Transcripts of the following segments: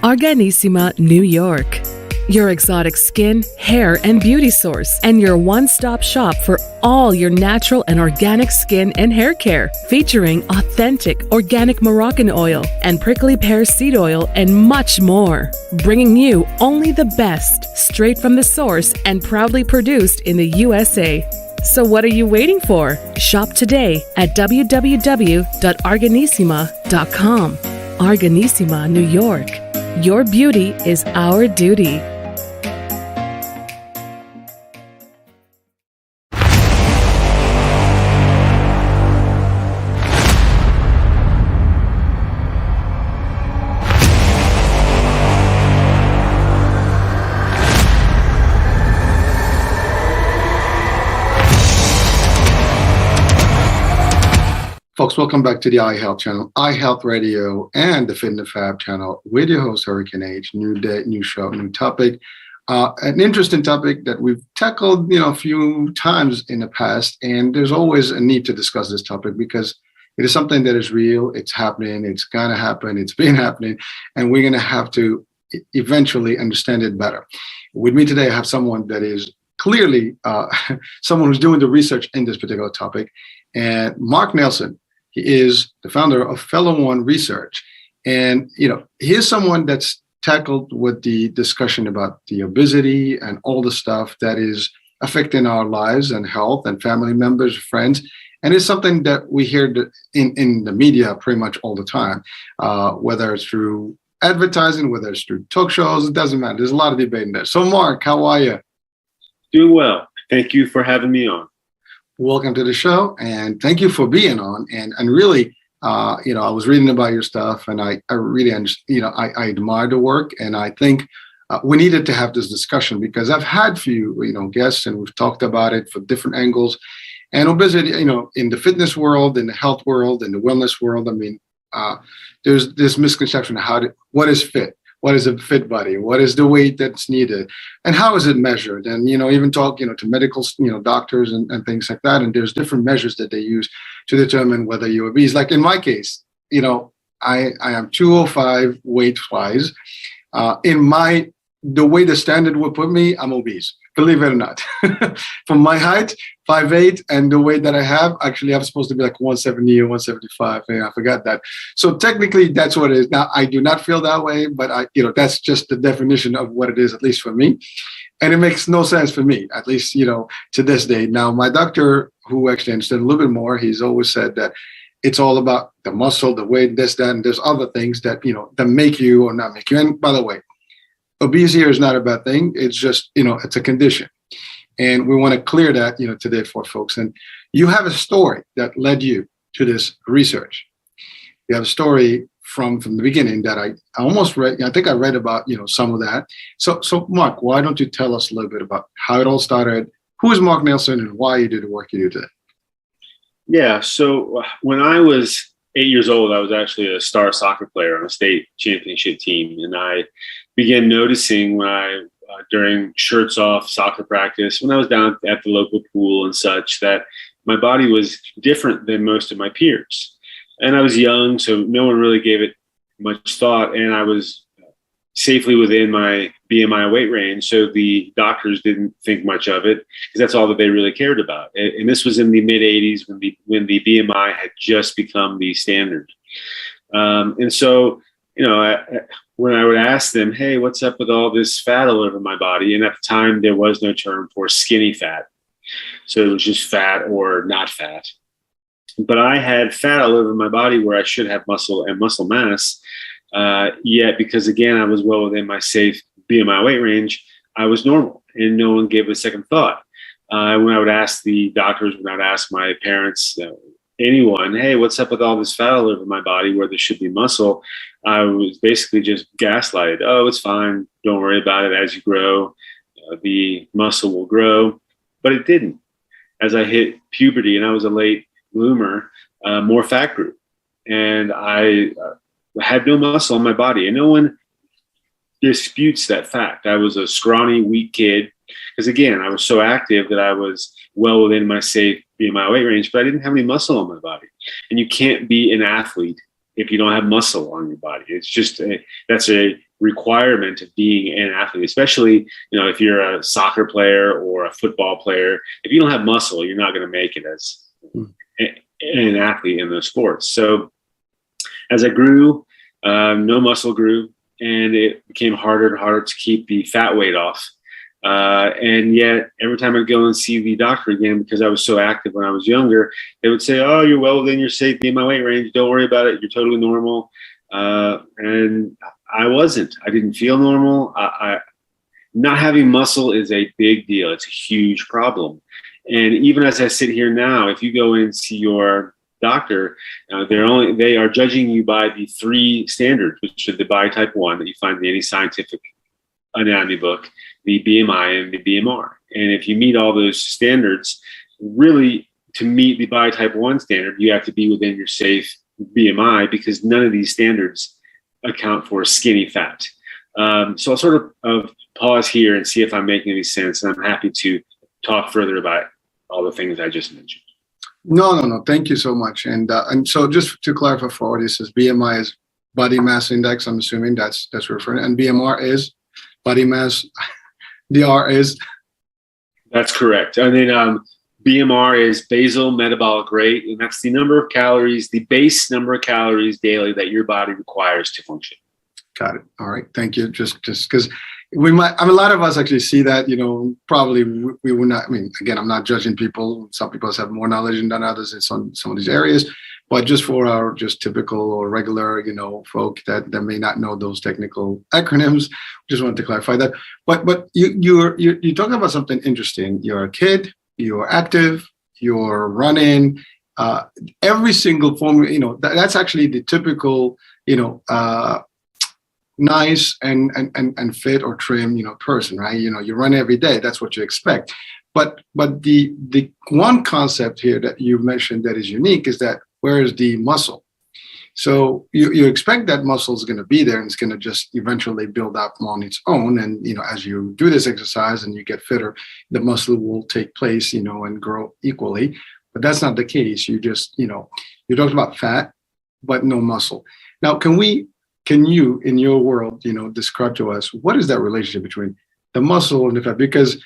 Arganissima, New York. Your exotic skin, hair, and beauty source, and your one-stop shop for all your natural and organic skin and hair care, featuring authentic organic Moroccan oil and prickly pear seed oil and much more. Bringing you only the best, straight from the source and proudly produced in the USA. So what are you waiting for? Shop today at www.arganissima.com. Arganissima, New York. Your beauty is our duty. Folks, welcome back to the iHealth channel, iHealth Radio, and the Fit in the Fab channel with your host, Hurricane H. New day, new show, new topic. An interesting topic that we've tackled, a few times in the past, and there's always a need to discuss this topic because it is something that is real. It's happening. It's gonna happen. It's been happening, and we're gonna have to eventually understand it better. With me today, I have someone that is clearly someone who's doing the research in this particular topic, and Marc Nelson. He is the founder of Fellow One Research. And, he's someone that's tackled with the discussion about the obesity and all the stuff that is affecting our lives and health and family members, friends. And it's something that we hear in the media pretty much all the time, whether it's through advertising, whether it's through talk shows, it doesn't matter. There's a lot of debate in there. So Marc, how are you? Doing well. Thank you for having me on. Welcome to the show, and thank you for being on. And really, I was reading about your stuff, and I really, I admire the work, and I think we needed to have this discussion because I've had few, guests, and we've talked about it from different angles. And obesity, in the fitness world, in the health world, in the wellness world, there's this misconception of what is fit. What is a fit body? What is the weight that's needed? And how is it measured? And, even talk, to medical, doctors and things like that. And there's different measures that they use to determine whether you're obese. Like in my case, I am 205 weight-wise. The way the standard would put me, I'm obese, believe it or not. From my height, 5'8", and the weight that I have, actually I'm supposed to be like 170 or 175. I forgot that. So technically that's what it is. Now, I do not feel that way, but that's just the definition of what it is, at least for me. And it makes no sense for me, at least, to this day. Now, my doctor, who actually understood a little bit more, he's always said that it's all about the muscle, the weight, this, that, and there's other things that, that make you or not make you. And by the way, obesity is not a bad thing. It's just, it's a condition. And we want to clear that, today for folks. And you have a story that led you to this research. You have a story from the beginning that I almost read. I think I read about, some of that. So Marc, why don't you tell us a little bit about how it all started? Who is Marc Nelson and why you do the work you do today? Yeah. So when I was 8 years old, I was actually a star soccer player on a state championship team. And I began noticing when during shirts off soccer practice, when I was down at the local pool and such, that my body was different than most of my peers. And I was young, so no one really gave it much thought. And I was safely within my BMI weight range. So the doctors didn't think much of it because that's all that they really cared about. And this was in the mid 80s when the BMI had just become the standard. And so, when I would ask them, hey, what's up with all this fat all over my body? And at the time, there was no term for skinny fat. So it was just fat or not fat. But I had fat all over my body where I should have muscle and muscle mass. Yet, because again, I was well within my safe BMI weight range, I was normal and no one gave it a second thought. When I would ask the doctors, when I would ask my parents, anyone, hey, what's up with all this fat all over my body where there should be muscle? I was basically just gaslighted. Oh, it's fine. Don't worry about it. As you grow, the muscle will grow. But it didn't. As I hit puberty and I was a late bloomer, more fat grew. And I had no muscle on my body. And no one disputes that fact. I was a scrawny, weak kid. Because again, I was so active that I was well within my safe BMI weight range, but I didn't have any muscle on my body. And you can't be an athlete if you don't have muscle on your body. It's just that's a requirement of being an athlete, especially, if you're a soccer player or a football player. If you don't have muscle, you're not going to make it as an athlete in those sports. So as I grew, no muscle grew, and it became harder and harder to keep the fat weight off. And yet every time I'd go and see the doctor again, because I was so active when I was younger, they would say, "Oh, you're well within your safe BMI weight range. Don't worry about it. You're totally normal." And I wasn't. I didn't feel normal. Not having muscle is a big deal. It's a huge problem. And even as I sit here now, if you go in and see your doctor, they are judging you by the 3 standards, which are the body type 1 that you find in any scientific anatomy book, the BMI and the BMR. And if you meet all those standards, really, to meet the body type 1 standard, you have to be within your safe BMI, because none of these standards account for skinny fat. So I'll sort of pause here and see if I'm making any sense, and I'm happy to talk further about all the things I just mentioned. No. Thank you so much. And so just to clarify for what this is, BMI is body mass index. I'm assuming that's referring, and BMR is body mass. DR is. That's correct. And then BMR is basal metabolic rate, and that's the number of calories, the base number of calories daily that your body requires to function. Got it. All right. Thank you. Just because a lot of us actually see that, probably we would not. I mean, again, I'm not judging people. Some people have more knowledge than others in some of these areas, but just for our just typical or regular, folk that may not know those technical acronyms, just wanted to clarify that. But you're talking about something interesting. You're a kid. You're active. You're running. Every single form. That's actually the typical. Nice and fit or trim, person, right? You run every day. That's what you expect. But the one concept here that you mentioned that is unique is that where is the muscle? So you expect that muscle is going to be there and it's going to just eventually build up on its own. And, as you do this exercise and you get fitter, the muscle will take place, and grow equally. But that's not the case. You just, you talked about fat, but no muscle. Now, can you, in your world, describe to us what is that relationship between the muscle and the fat? Because,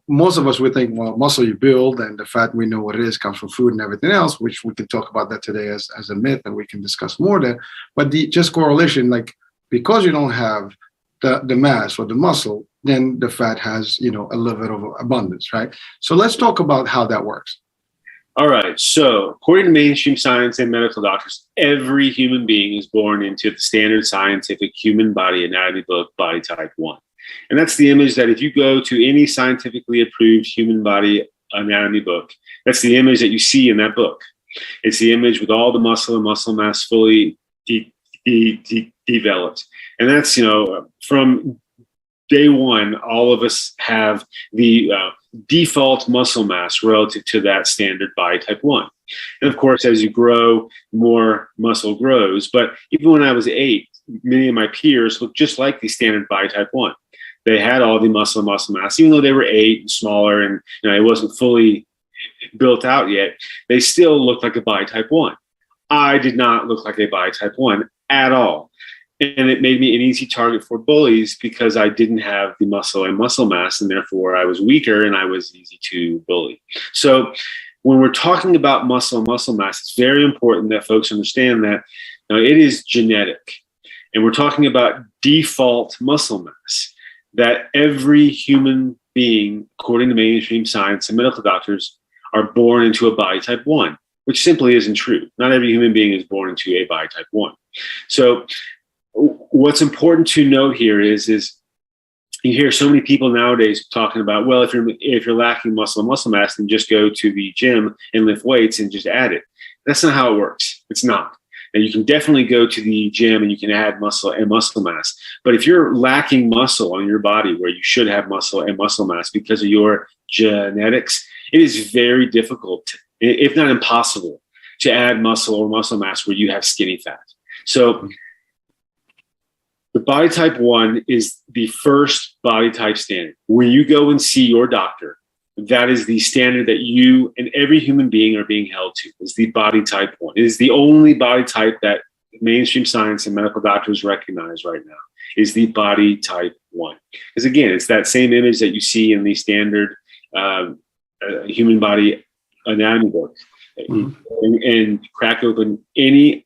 most of us would think, well, muscle you build and the fat, we know what it is, comes from food and everything else, which we can talk about that today as a myth, and we can discuss more there. But the just correlation, like, because you don't have the mass or the muscle, then the fat has, a little bit of abundance, right? So let's talk about how that works. All right. So according to mainstream science and medical doctors, every human being is born into the standard scientific human body anatomy book, body type 1. And that's the image that if you go to any scientifically approved human body anatomy book, that's the image that you see in that book. It's the image with all the muscle and muscle mass fully developed. And that's, from day one, all of us have the default muscle mass relative to that standard body type 1. And of course, as you grow, more muscle grows. But even when I was 8, many of my peers looked just like the standard body type 1. They had all the muscle mass, even though they were 8 and smaller and it wasn't fully built out yet. They still looked like a body type 1. I did not look like a body type 1 at all. And it made me an easy target for bullies because I didn't have the muscle and muscle mass, and therefore I was weaker and I was easy to bully. So when we're talking about muscle and muscle mass, it's very important that folks understand that it is genetic. And we're talking about default muscle mass, that every human being, according to mainstream science and medical doctors, are born into a body type 1, which simply isn't true. Not every human being is born into a body type 1. So what's important to note here is you hear so many people nowadays talking about, well, if you're lacking muscle and muscle mass, then just go to the gym and lift weights and just add it. That's not how it works. It's not. And you can definitely go to the gym and you can add muscle and muscle mass. But if you're lacking muscle on your body where you should have muscle and muscle mass because of your genetics, it is very difficult, if not impossible, to add muscle or muscle mass where you have skinny fat. So the body type 1 is the first body type standard. When you go and see your doctor, that is the standard that you and every human being are being held to, is the body type 1. It is the only body type that mainstream science and medical doctors recognize right now. is the body type 1. Because again, it's that same image that you see in the standard human body anatomy book. And crack open any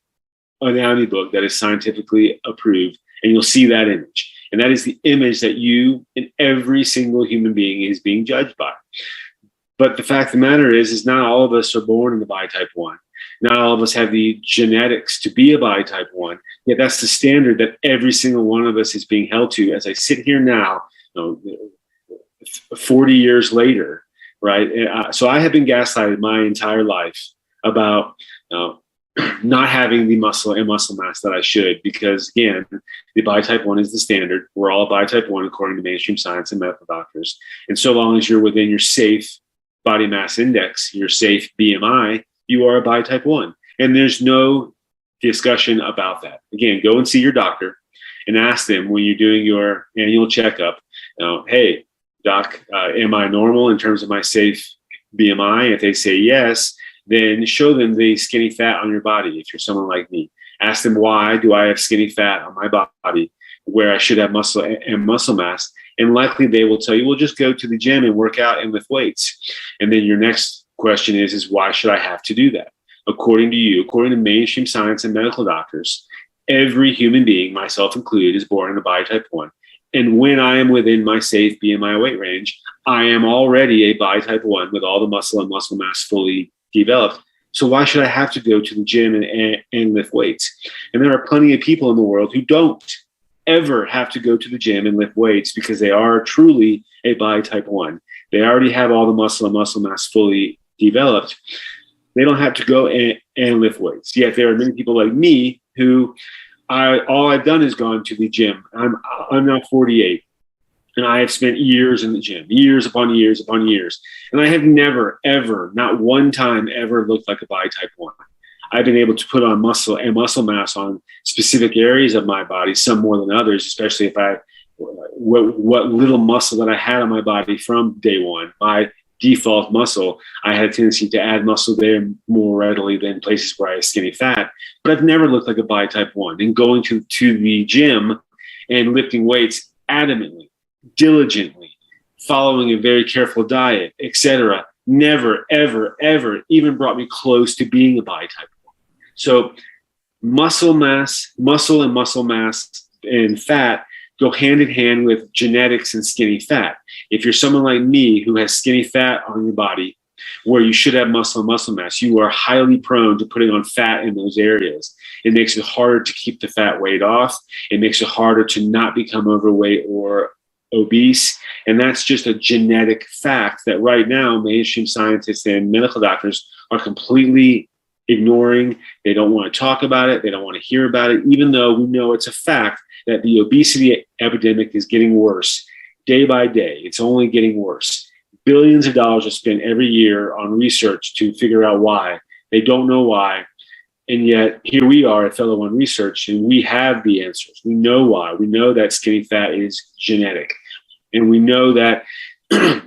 anatomy book that is scientifically approved, and you'll see that image. And that is the image that you and every single human being is being judged by. But the fact of the matter is not all of us are born in the body type 1. Not all of us have the genetics to be a body type 1. Yet that's the standard that every single one of us is being held to. As I sit here now, 40 years later, right? So I have been gaslighted my entire life about not having the muscle and muscle mass that I should, because again, the body type 1 is the standard. We're all body type 1 according to mainstream science and medical doctors. And so long as you're within your safe body mass index, your safe BMI, you are a body type 1. And there's no discussion about that. Again, go and see your doctor and ask them when you're doing your annual checkup, hey, doc, am I normal in terms of my safe BMI? If they say yes, then show them the skinny fat on your body. If you're someone like me, ask them, why do I have skinny fat on my body where I should have muscle and muscle mass? And likely they will tell you, well, just go to the gym and work out and lift weights. And then your next question is why should I have to do that? According to you, according to mainstream science and medical doctors, every human being, myself included, is born in a body type 1. And when I am within my safe BMI weight range, I am already a body type 1 with all the muscle and muscle mass fully developed. So why should I have to go to the gym and lift weights? And there are plenty of people in the world who don't ever have to go to the gym and lift weights because they are truly a body type 1. They already have all the muscle and muscle mass fully developed. They don't have to go and lift weights. Yet there are many people like me who all I've done is gone to the gym. I'm now 48. And I have spent years in the gym, years upon years upon years. And I have never, ever, not one time ever looked like a body type 1. I've been able to put on muscle and muscle mass on specific areas of my body, some more than others, especially if what little muscle that I had on my body from day one, my default muscle, I had a tendency to add muscle there more readily than places where I have skinny fat. But I've never looked like a body type 1. And going to the gym and lifting weights adamantly, diligently, following a very careful diet, etc., never, ever, ever even brought me close to being a body type 1. So muscle mass, muscle and muscle mass and fat go hand in hand with genetics and skinny fat. If you're someone like me who has skinny fat on your body, where you should have muscle and muscle mass, you are highly prone to putting on fat in those areas. It makes it harder to keep the fat weight off. It makes it harder to not become overweight or obese. And that's just a genetic fact that right now mainstream scientists and medical doctors are completely ignoring. They don't want to talk about it. They don't want to hear about it, even though we know it's a fact that the obesity epidemic is getting worse day by day. It's only getting worse. Billions of dollars are spent every year on research to figure out why. They don't know why. And yet here we are at Fellow One Research, and we have the answers. We know why. We know that skinny fat is genetic. And we know that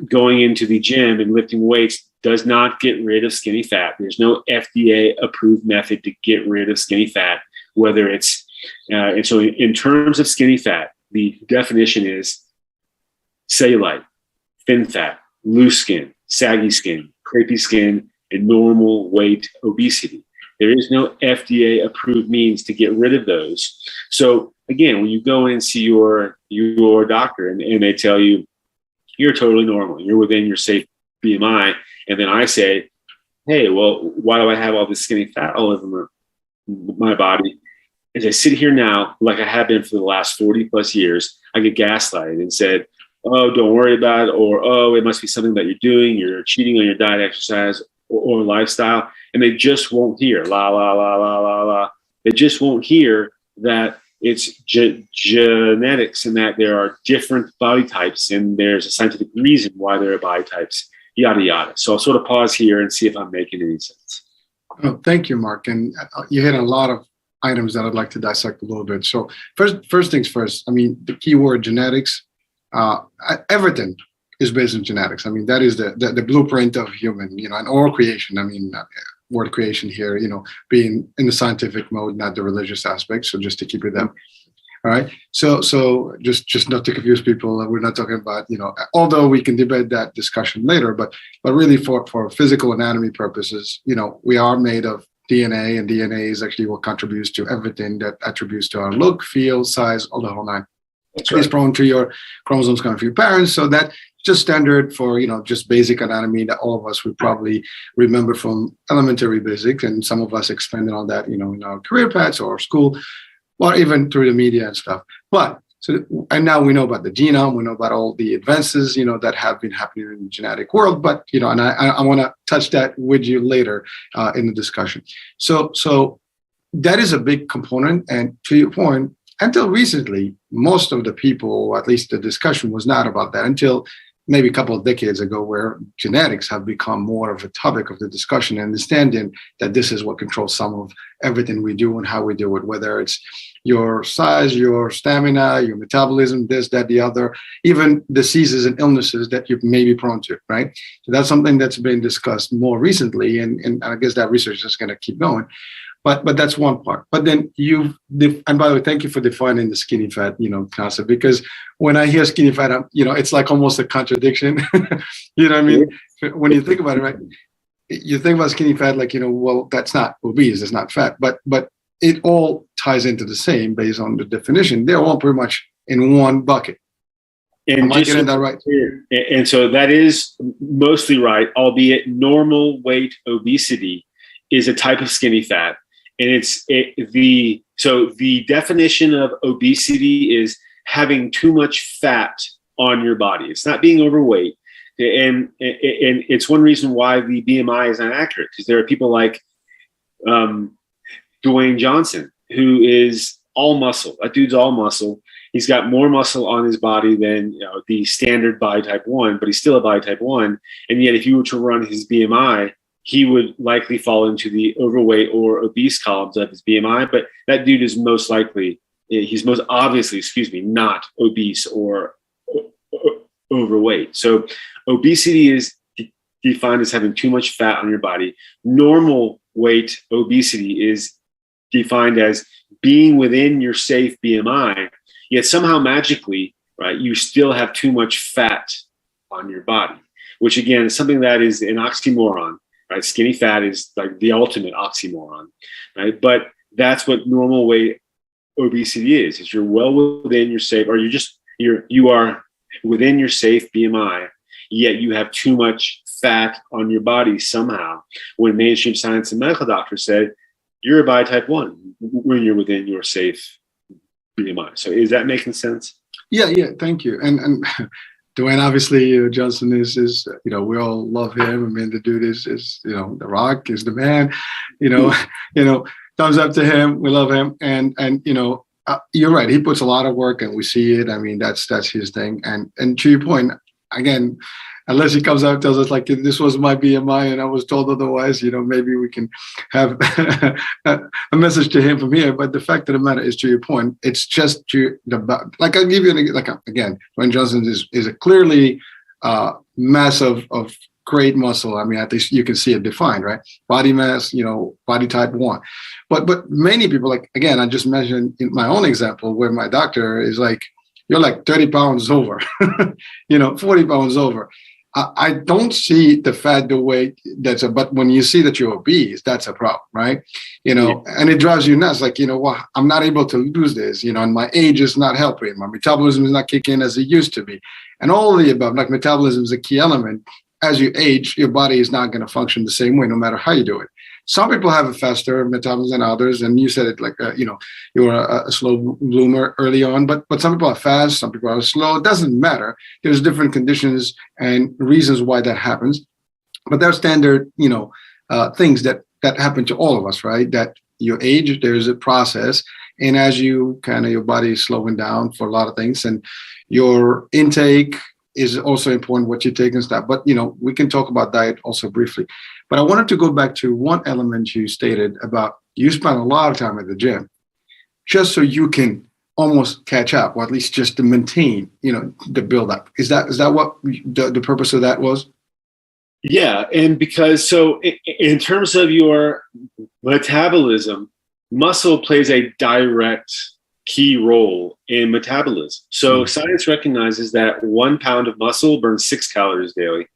going into the gym and lifting weights does not get rid of skinny fat. There's no FDA approved method to get rid of skinny fat, whether it's, and so in terms of skinny fat, the definition is cellulite, thin fat, loose skin, saggy skin, crepy skin, and normal weight obesity. There is no FDA approved means to get rid of those. So again, when you go in and see your doctor and they tell you you're totally normal, you're within your safe BMI, and then I say, hey, well, why do I have all this skinny fat all over my body? As I sit here now, like I have been for the last 40 plus years, I get gaslighted and said, oh, don't worry about it, or oh, it must be something that you're doing, you're cheating on your diet, exercise, or lifestyle. And they just won't hear la, la, la, la, la, la. They just won't hear that it's genetics and that there are different body types and there's a scientific reason why there are body types, yada, yada. So I'll sort of pause here and see if I'm making any sense. Oh, thank you, Marc. And you hit a lot of items that I'd like to dissect a little bit. So first things first, I mean, the keyword genetics, everything is based on genetics. I mean, that is the blueprint of human, and all creation. I mean, word creation here, being in the scientific mode, not the religious aspect. So just to keep it that. All right. So just not to confuse people, we're not talking about, although we can debate that discussion later, but really for physical anatomy purposes, we are made of DNA, and DNA is actually what contributes to everything that attributes to our look, feel, size, all the whole nine. That's right. It's prone to your chromosomes coming from your parents. So that just standard for, just basic anatomy that all of us would probably remember from elementary basics. And some of us expanded on that, in our career paths or school, or even through the media and stuff. And now we know about the genome, we know about all the advances, that have been happening in the genetic world. But, and I want to touch that with you later in the discussion. So that is a big component. And to your point, until recently, most of the people, or at least the discussion was not about that until maybe a couple of decades ago, where genetics have become more of a topic of the discussion, and understanding that this is what controls some of everything we do and how we do it, whether it's your size, your stamina, your metabolism, this, that, the other, even diseases and illnesses that you may be prone to, right? So that's something that's been discussed more recently, and I guess that research is going to keep going. But that's one part. But then and by the way, thank you for defining the skinny fat, concept, because when I hear skinny fat, it's like almost a contradiction. You know what I mean? When you think about it, right? You think about skinny fat, like, well, that's not obese, it's not fat, but it all ties into the same based on the definition. They're all pretty much in one bucket. And am I getting that right? And so that is mostly right, albeit normal weight obesity is a type of skinny fat. And the definition of obesity is having too much fat on your body. It's not being overweight. And it's one reason why the BMI is not accurate, because there are people like Dwayne Johnson, who is all muscle. That dude's all muscle. He's got more muscle on his body than the standard body type 1, but he's still a body type 1. And yet if you were to run his BMI, he would likely fall into the overweight or obese columns of his BMI, but that dude is most obviously, not obese or overweight. So obesity is defined as having too much fat on your body. Normal weight obesity is defined as being within your safe BMI, yet somehow magically, right, you still have too much fat on your body, which again is something that is an oxymoron. Right, skinny fat is like the ultimate oxymoron, right? But that's what normal weight obesity is you're well within your safe, or you are within your safe BMI, yet you have too much fat on your body somehow. When mainstream science and medical doctors said you're a body type 1 when you're within your safe BMI. So is that making sense? Yeah, thank you. And Dwayne, obviously, Johnson is we all love him. I mean, the dude is The Rock is the man. Thumbs up to him. We love him, and you're right. He puts a lot of work, and we see it. I mean, that's his thing. And to your point, again, unless he comes out and tells us like this was my BMI and I was told otherwise, maybe we can have a message to him from here. But the fact of the matter is, to your point, it's just like I'll give you again, Dwayne Johnson is a clearly mass of great muscle. I mean, at least you can see it defined, right? Body mass, body type 1. But many people, like, again, I just mentioned in my own example where my doctor is like, you're like 30 pounds over, 40 pounds over. I don't see the fat, the weight but when you see that you're obese, that's a problem, right? And it drives you nuts. Like, I'm not able to lose this, and my age is not helping. My metabolism is not kicking as it used to be. And all of the above, like metabolism is a key element. As you age, your body is not going to function the same way, no matter how you do it. Some people have a faster metabolism than others, and you said it like you were a slow bloomer early on, but some people are fast, some people are slow. It doesn't matter. There's different conditions and reasons why that happens, but there are standard things that happen to all of us, right? That you age, there's a process, and as you your body is slowing down for a lot of things, and your intake is also important, what you take and stuff. But we can talk about diet also briefly. But I wanted to go back to one element you stated about you spend a lot of time at the gym just so you can almost catch up, or at least just to maintain, the build up. Is that what the purpose of that was? Yeah, and because in terms of your metabolism, muscle plays a direct key role in metabolism. So science recognizes that 1 pound of muscle burns 6 calories daily,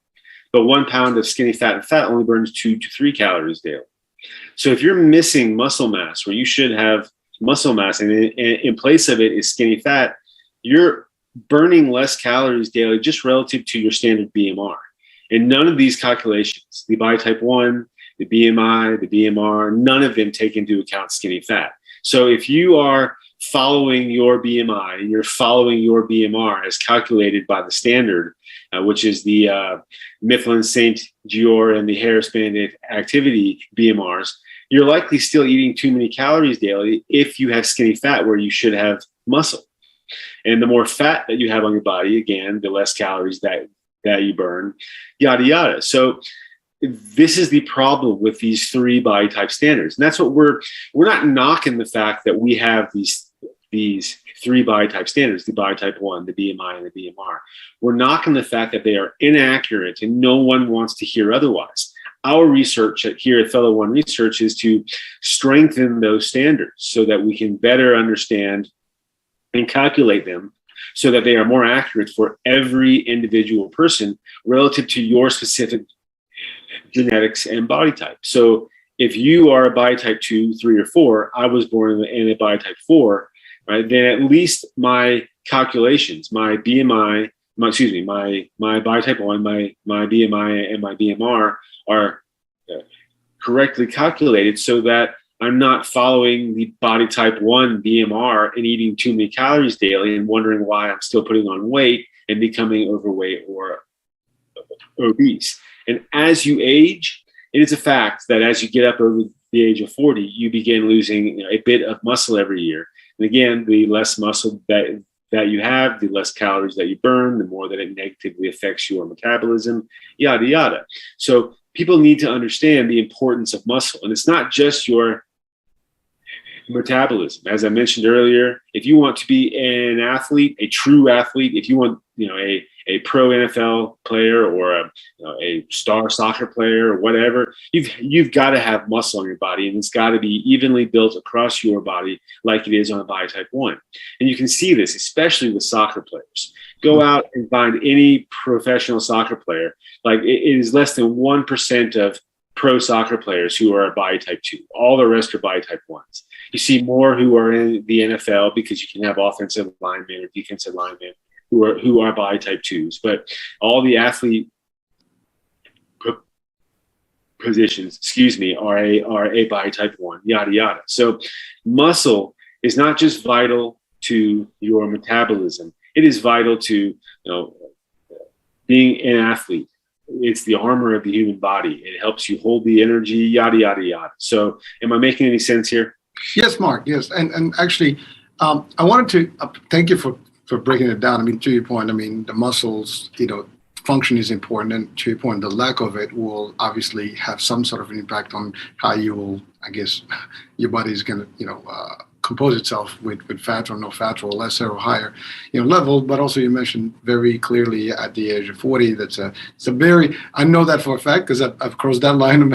but 1 pound of skinny fat and fat only burns 2 to 3 calories daily. So if you're missing muscle mass where you should have muscle mass and in place of it is skinny fat, you're burning less calories daily just relative to your standard BMR. And none of these calculations, the body type 1, the BMI, the BMR, none of them take into account skinny fat. So if you are following your BMI and you're following your BMR as calculated by the standard, which is the Mifflin, St. George, and the Harris Banded Activity BMRs, you're likely still eating too many calories daily if you have skinny fat where you should have muscle. And the more fat that you have on your body, again, the less calories that you burn, yada, yada. So this is the problem with these 3 body type standards. And that's what we're not knocking the fact that we have these 3 body type standards, the body type 1, the BMI, and the BMR. We're knocking the fact that they are inaccurate and no one wants to hear otherwise. Our research here at Fellow One Research is to strengthen those standards so that we can better understand and calculate them so that they are more accurate for every individual person relative to your specific genetics and body type. So if you are a body type 2, 3, or 4, I was born in a body type 4, right? Then at least my calculations, my BMI, my body type 1, my BMI and my BMR are correctly calculated so that I'm not following the body type 1 BMR and eating too many calories daily and wondering why I'm still putting on weight and becoming overweight or obese. And as you age, it is a fact that as you get up over the age of 40, you begin losing a bit of muscle every year. And again, the less muscle that you have, the less calories that you burn, the more that it negatively affects your metabolism, yada, yada. So people need to understand the importance of muscle. And it's not just your metabolism. As I mentioned earlier, if you want to be an athlete, a true athlete, if you want, a pro NFL player or a star soccer player or whatever, you've got to have muscle on your body, and it's got to be evenly built across your body like it is on a body type 1. And you can see this, especially with soccer players. Go out and find any professional soccer player. Like it is less than 1% of pro soccer players who are a body type 2. All the rest are body type 1s. You see more who are in the NFL because you can have offensive linemen or defensive linemen who are body type 2s, but all the athlete positions, are a body type 1, yada, yada. So muscle is not just vital to your metabolism. It is vital to being an athlete. It's the armor of the human body. It helps you hold the energy, yada, yada, yada. So am I making any sense here? Yes, Mark. Yes. And actually, I wanted to thank you for breaking it down. I mean, to your point, I mean, the muscles, function is important. And to your point, the lack of it will obviously have some sort of an impact on how you will, I guess, your body is going to, compose itself with fat or no fat or lesser or higher, level. But also you mentioned very clearly at the age of 40, it's a very, I know that for a fact because I've crossed that line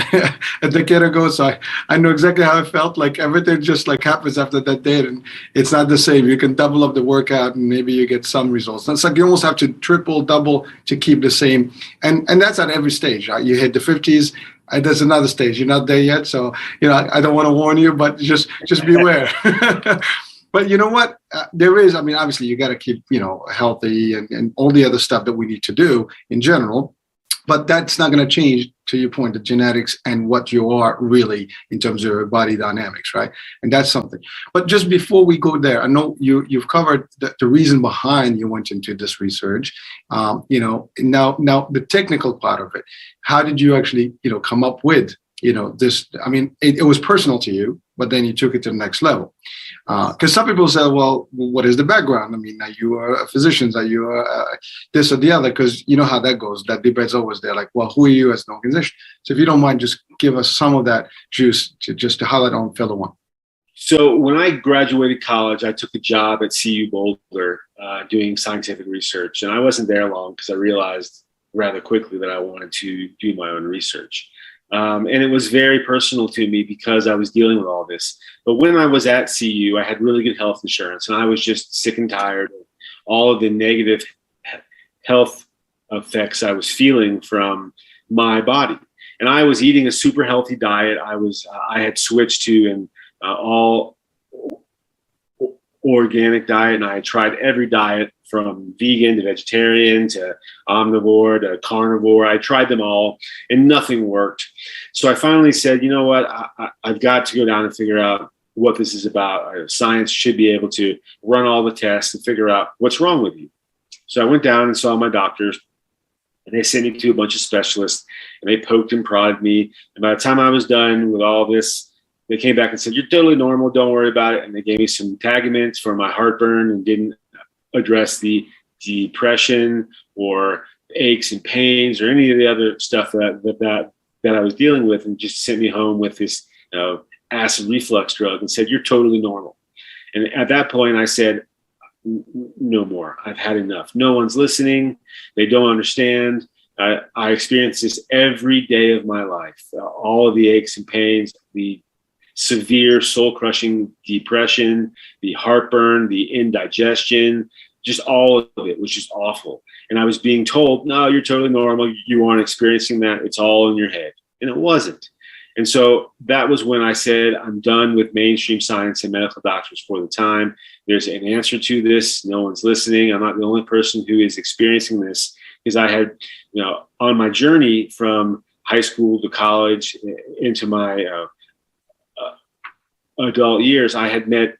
a decade ago. So I know exactly how I felt. Like everything just like happens after that date, and it's not the same. You can double up the workout and maybe you get some results. It's like you almost have to triple, double to keep the same. And that's at every stage, right? You hit the 50s. There's another stage. You're not there yet, so I don't want to warn you, but just beware. But you know what? There is. I mean, obviously, you got to keep healthy and all the other stuff that we need to do in general. But that's not going to change, to your point, the genetics and what you are really in terms of your body dynamics, right? And that's something. But just before we go there, I know you've covered the reason behind you went into this research. Now the technical part of it. How did you actually, come up with, this? I mean, it was personal to you, but then you took it to the next level. Because some people say, well, what is the background? I mean, are you a physician? Are you this or the other? Because you know how that goes. That debate's always there. Like, well, who are you as an organization? So if you don't mind, just give us some of that juice to highlight on Fellow One. So when I graduated college, I took a job at CU Boulder doing scientific research. And I wasn't there long because I realized rather quickly that I wanted to do my own research. And it was very personal to me because I was dealing with all this. But when I was at CU, I had really good health insurance, and I was just sick and tired of all of the negative health effects I was feeling from my body. And I was eating a super healthy diet. I had switched to an all organic diet, and I tried every diet from vegan to vegetarian to omnivore to carnivore. I tried them all and nothing worked. So I finally said, you know what, I've got to go down and figure out what this is about. Science should be able to run all the tests and figure out what's wrong with you. So I went down and saw my doctors, and they sent me to a bunch of specialists, and they poked and prodded me. And by the time I was done with all this, they came back and said, you're totally normal, don't worry about it. And they gave me some Tagamints for my heartburn and didn't address the depression or aches and pains or any of the other stuff that I was dealing with, and just sent me home with this acid reflux drug and said, you're totally normal. And at that point I said, no more. I've had enough. No one's listening. They don't understand. I experience this every day of my life. All of the aches and pains, the severe soul-crushing depression, the heartburn, the indigestion, just all of it was just awful. And I was being told, no, you're totally normal. You aren't experiencing that. It's all in your head. And it wasn't. And so that was when I said, I'm done with mainstream science and medical doctors for the time. There's an answer to this. No one's listening. I'm not the only person who is experiencing this, because I had, on my journey from high school to college into my adult years, I had met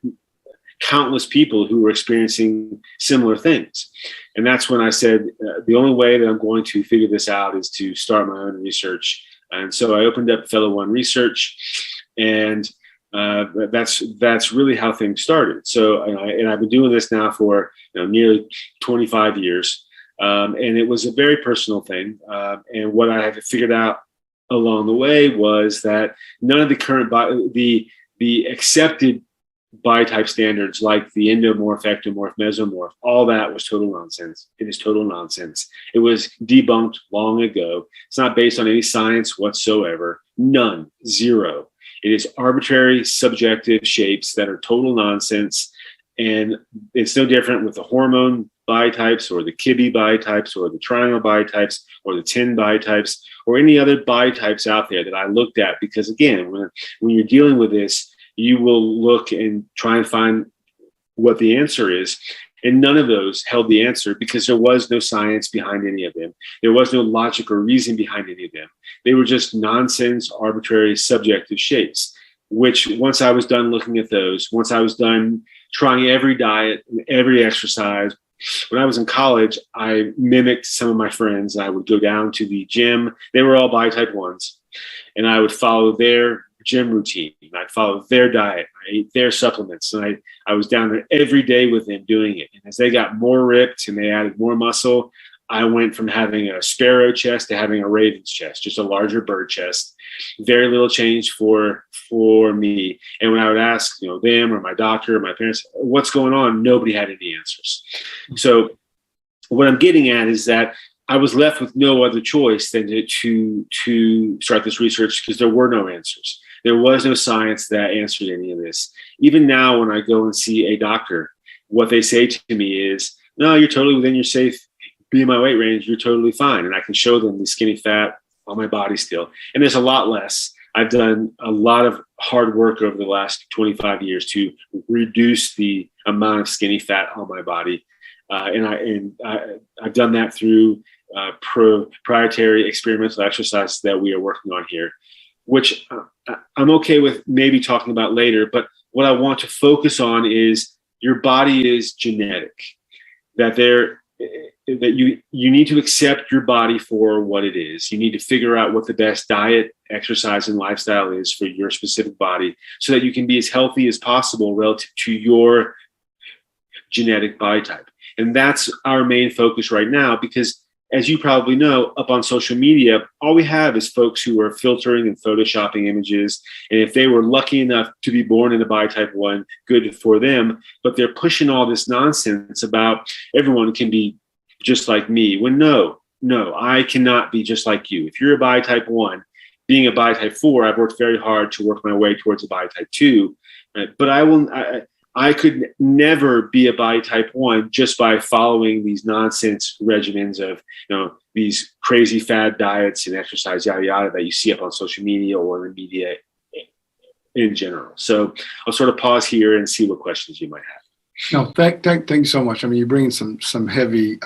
countless people who were experiencing similar things. And that's when I said, the only way that I'm going to figure this out is to start my own research. And so I opened up Fellow One Research, and that's really how things started. So, and I've been doing this now for nearly 25 years. And it was a very personal thing. And what I had figured out along the way was that none of the current the accepted body type standards, like the endomorph, ectomorph, mesomorph, all that was total nonsense. It is total nonsense. It was debunked long ago. It's not based on any science whatsoever. None. Zero. It is arbitrary, subjective shapes that are total nonsense. And it's no different with the hormone body types or the Kibbe body types or the triangle body types or the 10 body types or any other body types out there that I looked at. Because again, when you're dealing with this, you will look and try and find what the answer is. And none of those held the answer because there was no science behind any of them. There was no logic or reason behind any of them. They were just nonsense, arbitrary, subjective shapes, which once I was done looking at those, once I was done trying every diet and every exercise, when I was in college, I mimicked some of my friends. I would go down to the gym. They were all body type 1s. And I would follow their gym routine. I'd follow their diet. I ate their supplements. And I was down there every day with them doing it. And as they got more ripped and they added more muscle, I went from having a sparrow chest to having a raven's chest, just a larger bird chest. Very little change for me. And when I would ask, them or my doctor or my parents, what's going on? Nobody had any answers. So what I'm getting at is that I was left with no other choice than to start this research because there were no answers. There was no science that answered any of this. Even now, when I go and see a doctor, what they say to me is, no, you're totally within your safe BMI weight range. You're totally fine. And I can show them the skinny fat on my body still. And there's a lot less. I've done a lot of hard work over the last 25 years to reduce the amount of skinny fat on my body. I've done that through proprietary experimental exercises that we are working on here, which I'm okay with maybe talking about later. But what I want to focus on is your body is genetic, that you need to accept your body for what it is. You need to figure out what the best diet, exercise, and lifestyle is for your specific body so that you can be as healthy as possible relative to your genetic body type. And that's our main focus right now, because as you probably know, up on social media, all we have is folks who are filtering and photoshopping images. And if they were lucky enough to be born in a body type 1, good for them. But they're pushing all this nonsense about everyone can be just like me. When no, I cannot be just like you. If you're a body type 1, being a body type 4, I've worked very hard to work my way towards a body type 2. Right? But I could never be a body type 1 just by following these nonsense regimens of, these crazy fad diets and exercise, yada, yada, that you see up on social media or in the media in general. So I'll sort of pause here and see what questions you might have. No, thank you so much. I mean, you're bringing some heavy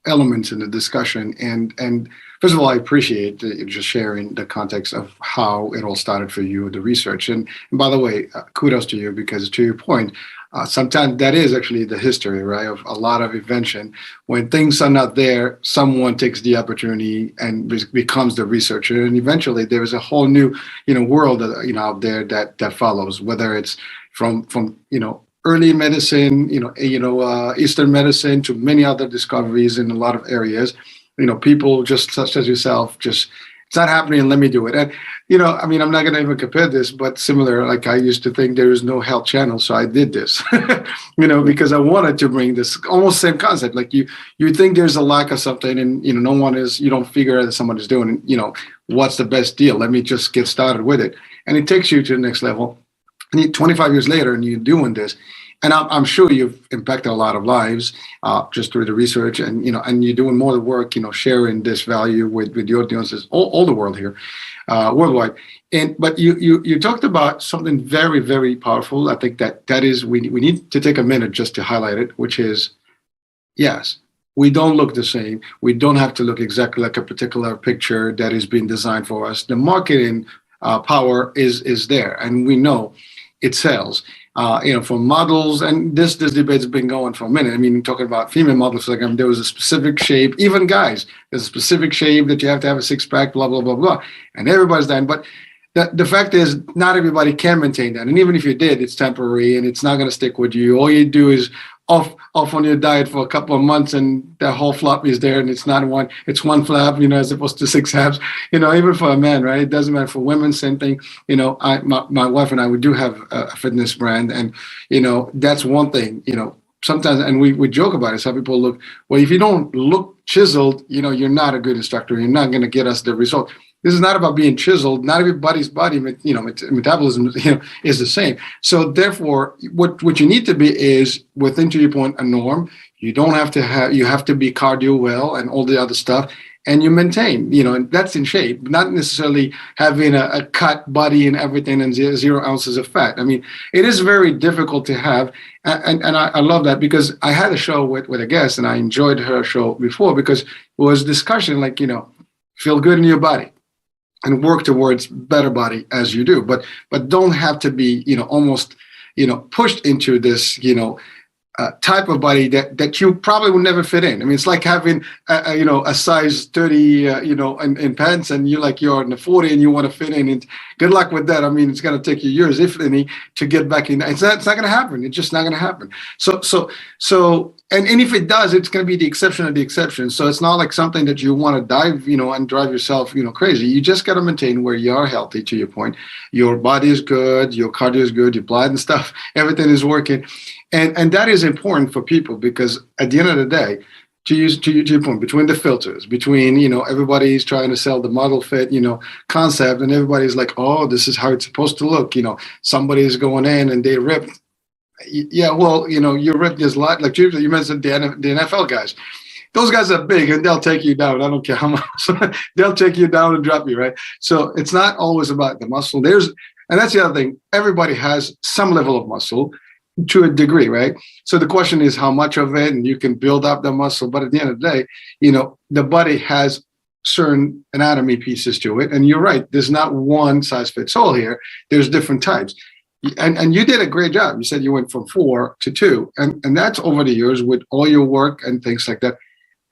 elements in the discussion, and first of all, I appreciate you just sharing the context of how it all started for you, the research. And by the way, kudos to you, because to your point, sometimes that is actually the history, right, of a lot of invention. When things are not there, someone takes the opportunity and becomes the researcher, and eventually there is a whole new, world, out there that follows. Whether it's from early medicine, Eastern medicine, to many other discoveries in a lot of areas. People just such as yourself, just it's not happening, let me do it. And I'm not going to even compare this, but similar. Like, I used to think there is no health channel, so I did this, because I wanted to bring this almost same concept. Like, you think there's a lack of something, and no one is. You don't figure out that someone is doing. What's the best deal? Let me just get started with it, and it takes you to the next level. And 25 years later, and you're doing this, and I'm sure you've impacted a lot of lives just through the research, and and you're doing more of the work, sharing this value with the audiences, all the world here, worldwide. But you talked about something very, very powerful. I think that is we need to take a minute just to highlight it, which is, yes, we don't look the same. We don't have to look exactly like a particular picture that is being designed for us. The marketing power is there, and we know it sells. For models, and this debate's been going for a minute. I mean, talking about female models, like there was a specific shape, even guys, there's a specific shape that you have to have a six-pack, blah, blah, blah, blah. And everybody's dying. But the fact is, not everybody can maintain that. And even if you did, it's temporary and it's not going to stick with you. All you do is off on your diet for a couple of months, and the whole flap is there, and it's one flap, as opposed to six abs, even for a man, right? It doesn't matter. For women, same thing. My wife and I, we do have a fitness brand, and, that's one thing, sometimes, and we joke about it. Some people look, well, if you don't look chiseled, you're not a good instructor. You're not going to get us the result. This is not about being chiseled. Not everybody's body, metabolism, is the same. So therefore, what you need to be is, within, to your point, a norm. You don't have to you have to be cardio well and all the other stuff, and you maintain, and that's in shape. Not necessarily having a cut body and everything and 0 ounces of fat. I mean, it is very difficult to have, and I love that, because I had a show with a guest, and I enjoyed her show before, because it was discussion like, feel good in your body and work towards better body as you do, but don't have to be, almost, pushed into this, type of body that you probably will never fit in. I mean, it's like having a size 30 in pants, and you're in the 40 and you want to fit in. And good luck with that. I mean, it's going to take you years, if any, to get back in. It's not going to happen. It's just not going to happen. So and if it does, it's going to be the exception of the exception. So it's not like something that you want to dive, and drive yourself, crazy. You just got to maintain where you are healthy, to your point. Your body is good, your cardio is good, your blood and stuff, everything is working. And that is important for people, because at the end of the day, to your point, between the filters, between, everybody's trying to sell the model fit, concept, and everybody's like, oh, this is how it's supposed to look. Somebody's going in and they ripped. Yeah, well, you ripped this lot. Like you mentioned, the NFL guys. Those guys are big, and they'll take you down. I don't care how much. They'll take you down and drop you, right? So it's not always about the muscle. And that's the other thing. Everybody has some level of muscle, to a degree, right? So the question is how much of it, and you can build up the muscle. But at the end of the day, the body has certain anatomy pieces to it. And you're right, there's not one size fits all here. There's different types. And you did a great job. You said you went from 4 to 2. And that's over the years with all your work and things like that.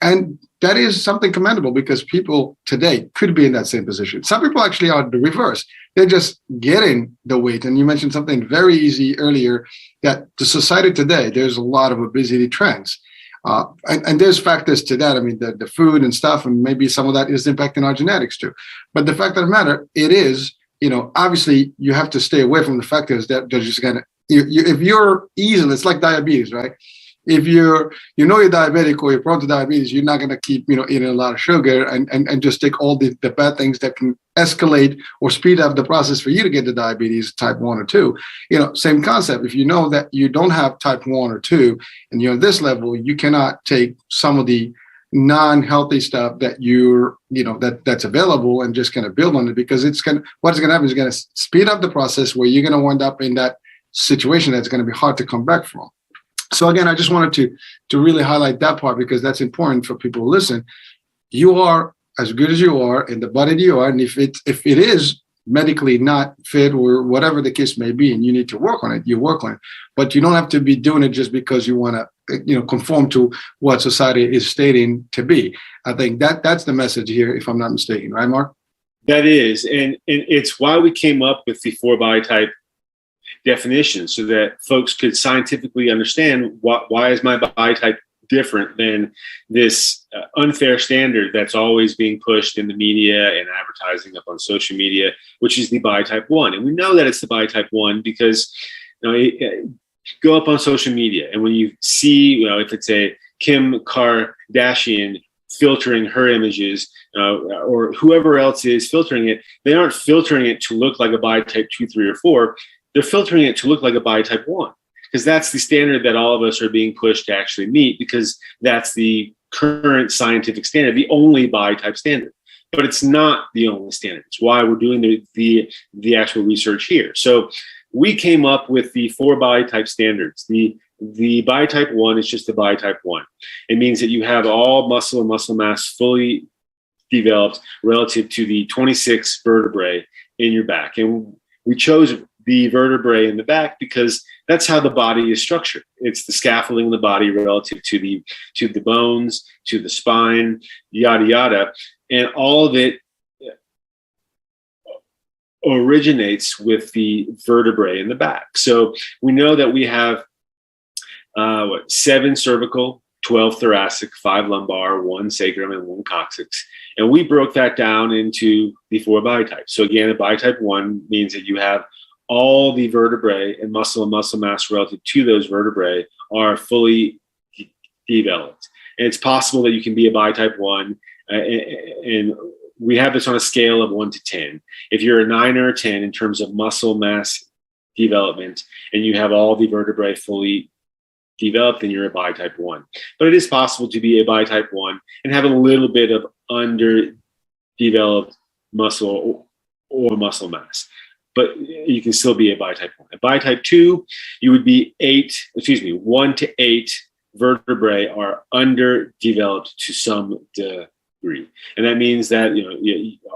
And that is something commendable, because people today could be in that same position. Some people actually are the reverse. They're just getting the weight. And you mentioned something very easy earlier, that the society today, there's a lot of obesity trends. And there's factors to that. I mean, the food and stuff, and maybe some of that is impacting our genetics too. But the fact of the matter, it is, obviously you have to stay away from the factors that are just going to, if you're easily, it's like diabetes, right? if you're diabetic or you're prone to diabetes, you're not going to keep eating a lot of sugar and just take all the bad things that can escalate or speed up the process for you to get the diabetes type 1 or 2. Same concept. If you know that you don't have type 1 or 2 and you're at this level, you cannot take some of the non-healthy stuff that that's available and just kind of build on it, because what's going to happen is going to speed up the process where you're going to wind up in that situation that's going to be hard to come back from. So again, I just wanted to really highlight that part, because that's important for people to listen. You are as good as you are in the body that you are, and if it is medically not fit or whatever the case may be, and you need to work on it, you work on it. But you don't have to be doing it just because you want to conform to what society is stating to be. I think that's the message here, if I'm not mistaken, right, Marc? That is, and it's why we came up with the 4 body type definition, so that folks could scientifically understand why is my body type different than this unfair standard that's always being pushed in the media and advertising up on social media, which is the body type 1. And we know that it's the body type 1 because go up on social media, and when you see, if it's a Kim Kardashian filtering her images, or whoever else is filtering it, they aren't filtering it to look like a body type 2, 3, or 4. They're filtering it to look like a body type 1, because that's the standard that all of us are being pushed to actually meet, because that's the current scientific standard, the only body type standard. But it's not the only standard. It's why we're doing the actual research here. So we came up with the 4 body type standards. The body type 1 is just the body type 1. It means that you have all muscle and muscle mass fully developed relative to the 26 vertebrae in your back. And we chose the vertebrae in the back because that's how the body is structured. It's the scaffolding of the body relative to the bones, to the spine, yada, yada. And all of it originates with the vertebrae in the back. So we know that we have 7 cervical, 12 thoracic, 5 lumbar, 1 sacrum, and 1 coccyx. And we broke that down into the 4 body types. So again, a body type 1 means that you have all the vertebrae and muscle mass relative to those vertebrae are fully developed. And it's possible that you can be a body type 1, and we have this on a scale of 1 to 10. If you're a 9 or a 10 in terms of muscle mass development, and you have all the vertebrae fully developed, then you're a body type 1. But it is possible to be a body type 1 and have a little bit of underdeveloped muscle or muscle mass. But you can still be a body type 1. A body type 2, you would be 1 to 8 vertebrae are underdeveloped to some degree. And that means that,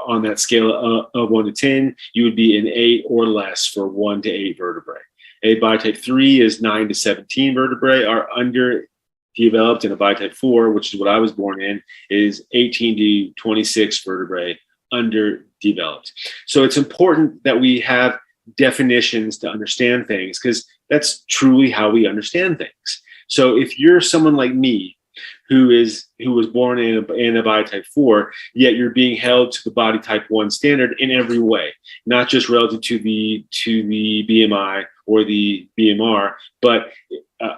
on that scale of 1 to 10, you would be an 8 or less for 1 to 8 vertebrae. A body type 3 is 9 to 17 vertebrae are underdeveloped, and a body type 4, which is what I was born in, is 18 to 26 vertebrae underdeveloped. So it's important that we have definitions to understand things, because that's truly how we understand things. So if you're someone like me who was born in a body type 4, yet you're being held to the body type 1 standard in every way, not just relative to the BMI or the BMR, but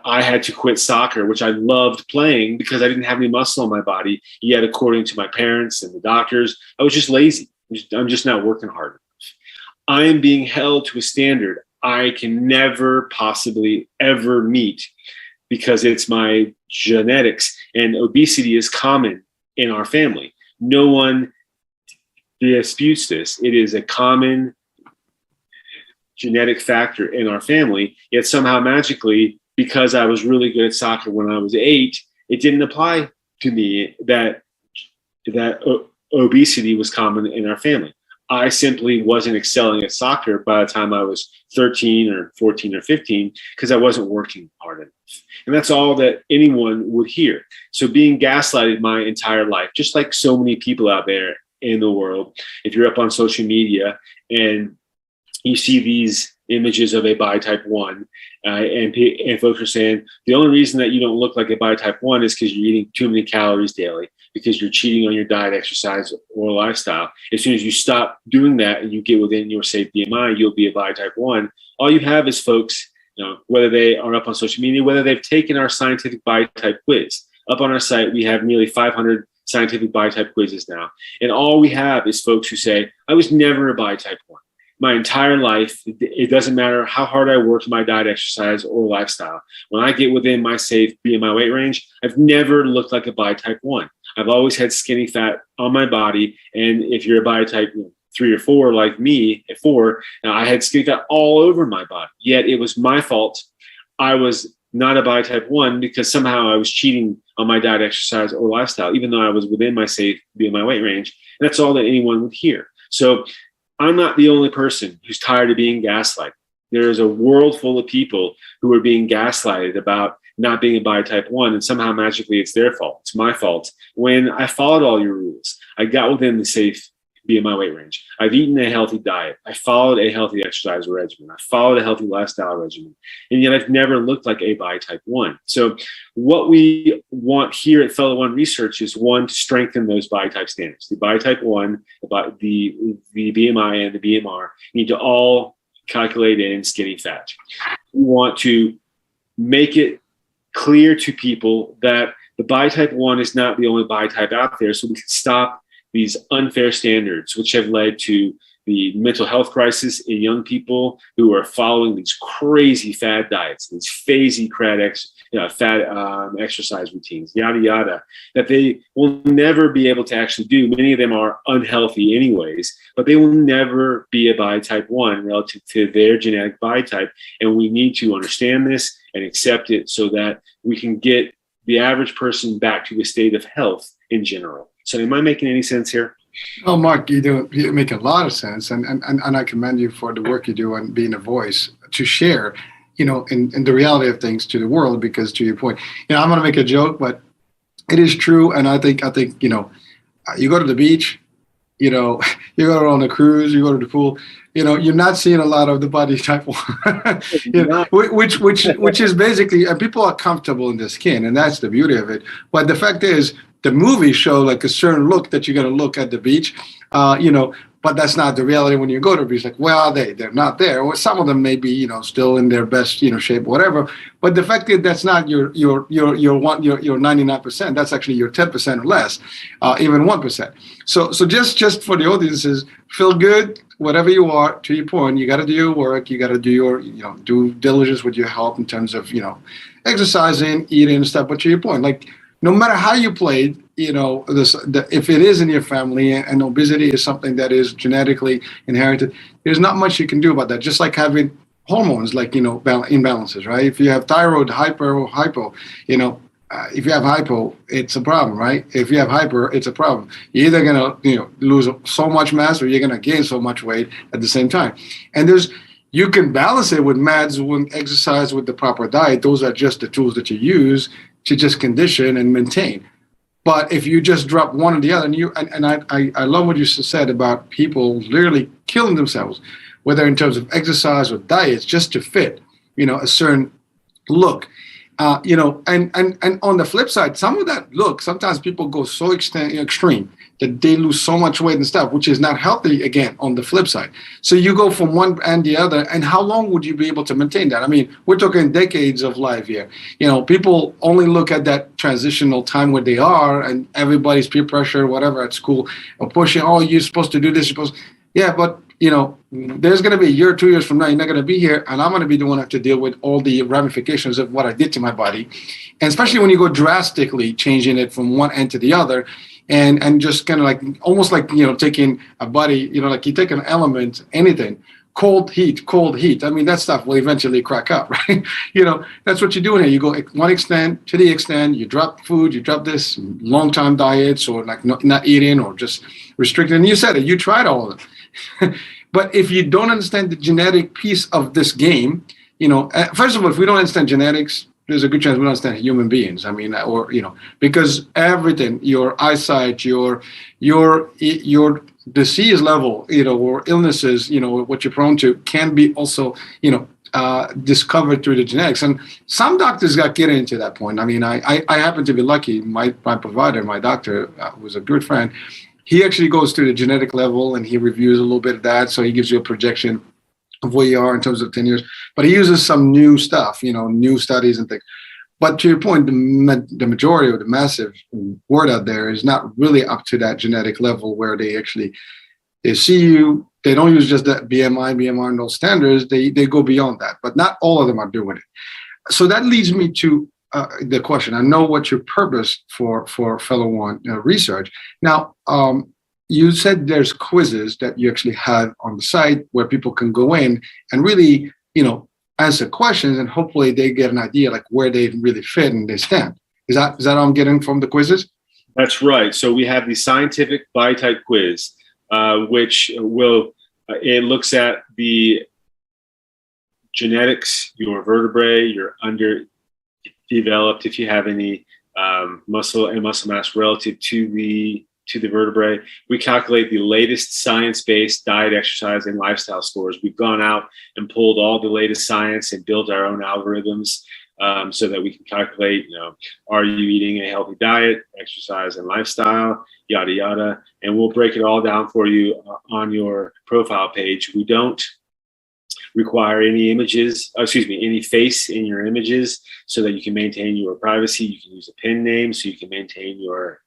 I had to quit soccer, which I loved playing, because I didn't have any muscle in my body. Yet, according to my parents and the doctors, I was just lazy. I'm just not working hard enough. I am being held to a standard I can never possibly ever meet, because it's my genetics, and obesity is common in our family. No one disputes this. It is a common genetic factor in our family, yet somehow magically, because I was really good at soccer when I was 8, it didn't apply to me that obesity was common in our family. I simply wasn't excelling at soccer by the time I was 13 or 14 or 15, because I wasn't working hard enough. And that's all that anyone would hear. So being gaslighted my entire life, just like so many people out there in the world, if you're up on social media and you see these images of a body type 1, and folks are saying the only reason that you don't look like a body type 1 is because you're eating too many calories daily, because you're cheating on your diet, exercise, or lifestyle. As soon as you stop doing that and you get within your safe BMI, you'll be a body type 1. All you have is folks whether they are up on social media, whether they've taken our scientific body type quiz. Up on our site, we have nearly 500 scientific body type quizzes now. And all we have is folks who say, I was never a body type 1. My entire life, it doesn't matter how hard I work, my diet, exercise, or lifestyle. When I get within my safe BMI weight range, I've never looked like a body type 1. I've always had skinny fat on my body. And if you're a body type 3 or 4 like me, at 4, I had skinny fat all over my body. Yet it was my fault. I was not a body type 1 because somehow I was cheating on my diet, exercise, or lifestyle, even though I was within my safe BMI weight range. And that's all that anyone would hear. So I'm not the only person who's tired of being gaslighted. There is a world full of people who are being gaslighted about not being a body type 1, and somehow magically it's their fault. It's my fault. When I followed all your rules, I got within the safe BMI weight range. I've eaten a healthy diet. I followed a healthy exercise regimen. I followed a healthy lifestyle regimen. And yet I've never looked like a body type 1. So what we want here at Fellow One Research is, one, to strengthen those body type standards. The body type 1, the BMI and the BMR need to all calculate in skinny fat. We want to make it clear to people that the body type 1 is not the only body type out there, so we can stop these unfair standards, which have led to the mental health crisis in young people who are following these crazy fad diets, these phasey fad exercise routines, yada, yada, that they will never be able to actually do. Many of them are unhealthy anyways, but they will never be a body type 1 relative to their genetic body type. And we need to understand this and accept it so that we can get the average person back to a state of health in general. So am I making any sense here? Oh, Marc, you make a lot of sense, and I commend you for the work you do and being a voice to share, in the reality of things to the world. Because to your point, I'm going to make a joke, but it is true, and I think you go to the beach, you go on a cruise, you go to the pool, you're not seeing a lot of the body type 1, which is basically, and people are comfortable in their skin, and that's the beauty of it. But the fact is, the movies show like a certain look that you're going to look at the beach, but that's not the reality when you go to the beach. Like, where are they? They're not there. Or some of them may be, still in their best, shape, whatever. But the fact is that's not your 99%. That's actually your 10% or less, even 1%. So just for the audiences, feel good, whatever you are. To your point, you got to do your work. You got to do your, due diligence with your health in terms of, exercising, eating and stuff. But to your point, like, no matter how you played, if it is in your family and obesity is something that is genetically inherited, there's not much you can do about that. Just like having hormones, like, imbalances, right? If you have thyroid, hypo, if you have hypo, it's a problem, right? If you have hyper, it's a problem. You're either going to, lose so much mass or you're going to gain so much weight at the same time. And you can balance it with meds, with exercise, with the proper diet. Those are just the tools that you use to just condition and maintain. But if you just drop one or the other, and I love what you said about people literally killing themselves, whether in terms of exercise or diets, just to fit, a certain look. And on the flip side, some of that look, sometimes people go so extreme that they lose so much weight and stuff, which is not healthy, again, on the flip side. So you go from one and the other, and how long would you be able to maintain that? I mean, we're talking decades of life here. People only look at that transitional time where they are, and everybody's peer pressure, whatever, at school, or pushing, you're supposed to do this, yeah, but there's going to be a year, 2 years from now, you're not going to be here, and I'm going to be the one who have to deal with all the ramifications of what I did to my body. And especially when you go drastically changing it from one end to the other, and just kind of like, almost like, taking a body, like you take an element, anything, cold heat. I mean, that stuff will eventually crack up, right? That's what you're doing here. You go one extent to the extent, you drop food, you drop this long-time diets, or like not eating, or just restricting. And you said it, you tried all of them. But if you don't understand the genetic piece of this game, first of all, if we don't understand genetics, there's a good chance we don't understand human beings. I mean, because everything, your eyesight, your disease level, or illnesses, what you're prone to, can be also, discovered through the genetics. And some doctors got getting into that point. I mean, I happen to be lucky. My provider, my doctor, was a good friend. He actually goes to the genetic level and he reviews a little bit of that. So he gives you a projection of where you are in terms of 10 years. But he uses some new stuff, new studies and things. But to your point, the majority or the massive word out there is not really up to that genetic level where they see you. They don't use just that BMR and those standards. They go beyond that, but not all of them are doing it. So that leads me to the question. I know what your purpose for Fellow One research. Now, you said there's quizzes that you actually have on the site where people can go in and really, answer questions, and hopefully they get an idea like where they really fit and they stand. Is that what I'm getting from the quizzes? That's right. So we have the scientific body type quiz, which it looks at the genetics, your vertebrae, your underdeveloped, if you have any muscle and muscle mass relative to the vertebrae. We calculate the latest science-based diet, exercise, and lifestyle scores. We've gone out and pulled all the latest science and built our own algorithms so that we can calculate, are you eating a healthy diet, exercise, and lifestyle, yada, yada. And we'll break it all down for you on your profile page. We don't require any any face in your images so that you can maintain your privacy. You can use a pen name so you can maintain your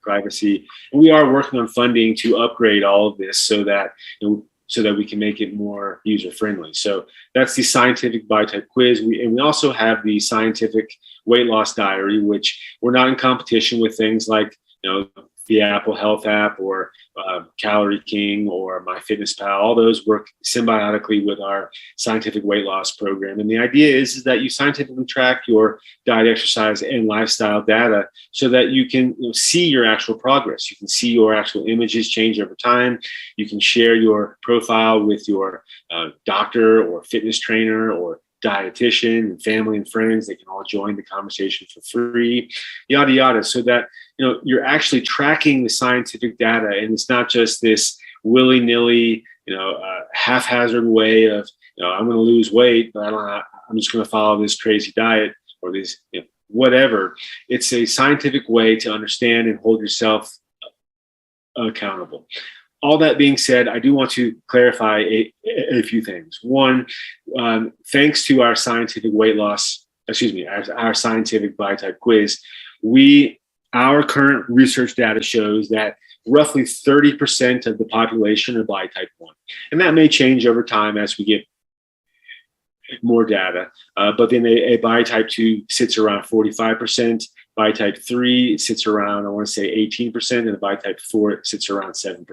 privacy. And we are working on funding to upgrade all of this so that we can make it more user friendly. So that's the scientific body type quiz. We also have the scientific weight loss diary, which we're not in competition with things like the Apple Health app or Calorie King or MyFitnessPal. All those work symbiotically with our scientific weight loss program. And the idea is that you scientifically track your diet, exercise, and lifestyle data so that you can see your actual progress. You can see your actual images change over time. You can share your profile with your doctor or fitness trainer or dietitian and family and friends. They can all join the conversation for free, yada, yada, so that you're actually tracking the scientific data, and it's not just this willy-nilly, haphazard way of, I'm going to lose weight, but I'm just going to follow this crazy diet or this, whatever. It's a scientific way to understand and hold yourself accountable. All that being said, I do want to clarify a few things. One, thanks to our scientific our scientific body type quiz, our current research data shows that roughly 30% of the population are body type 1. And that may change over time as we get more data. But then a body type 2 sits around 45%. Body type 3 sits around, I want to say 18%, and the body type 4 sits around 7%.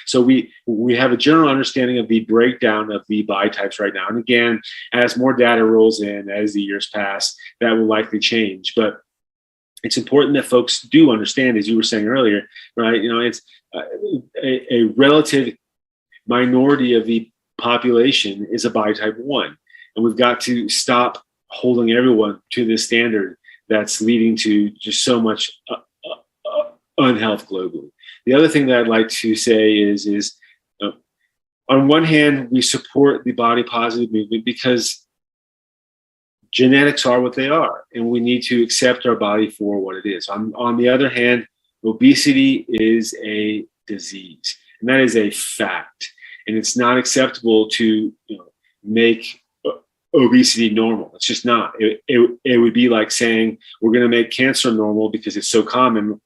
So we have a general understanding of the breakdown of the body types right now. And again, as more data rolls in, as the years pass, that will likely change. But it's important that folks do understand, as you were saying earlier, right? It's a relative minority of the population is a body type 1. And we've got to stop holding everyone to this standard that's leading to just so much unhealth globally. The other thing that I'd like to say is on one hand, we support the body positive movement because genetics are what they are, and we need to accept our body for what it is. On the other hand, obesity is a disease, and that is a fact. And it's not acceptable to make obesity normal. It's just not. It would be like saying we're going to make cancer normal because it's so common.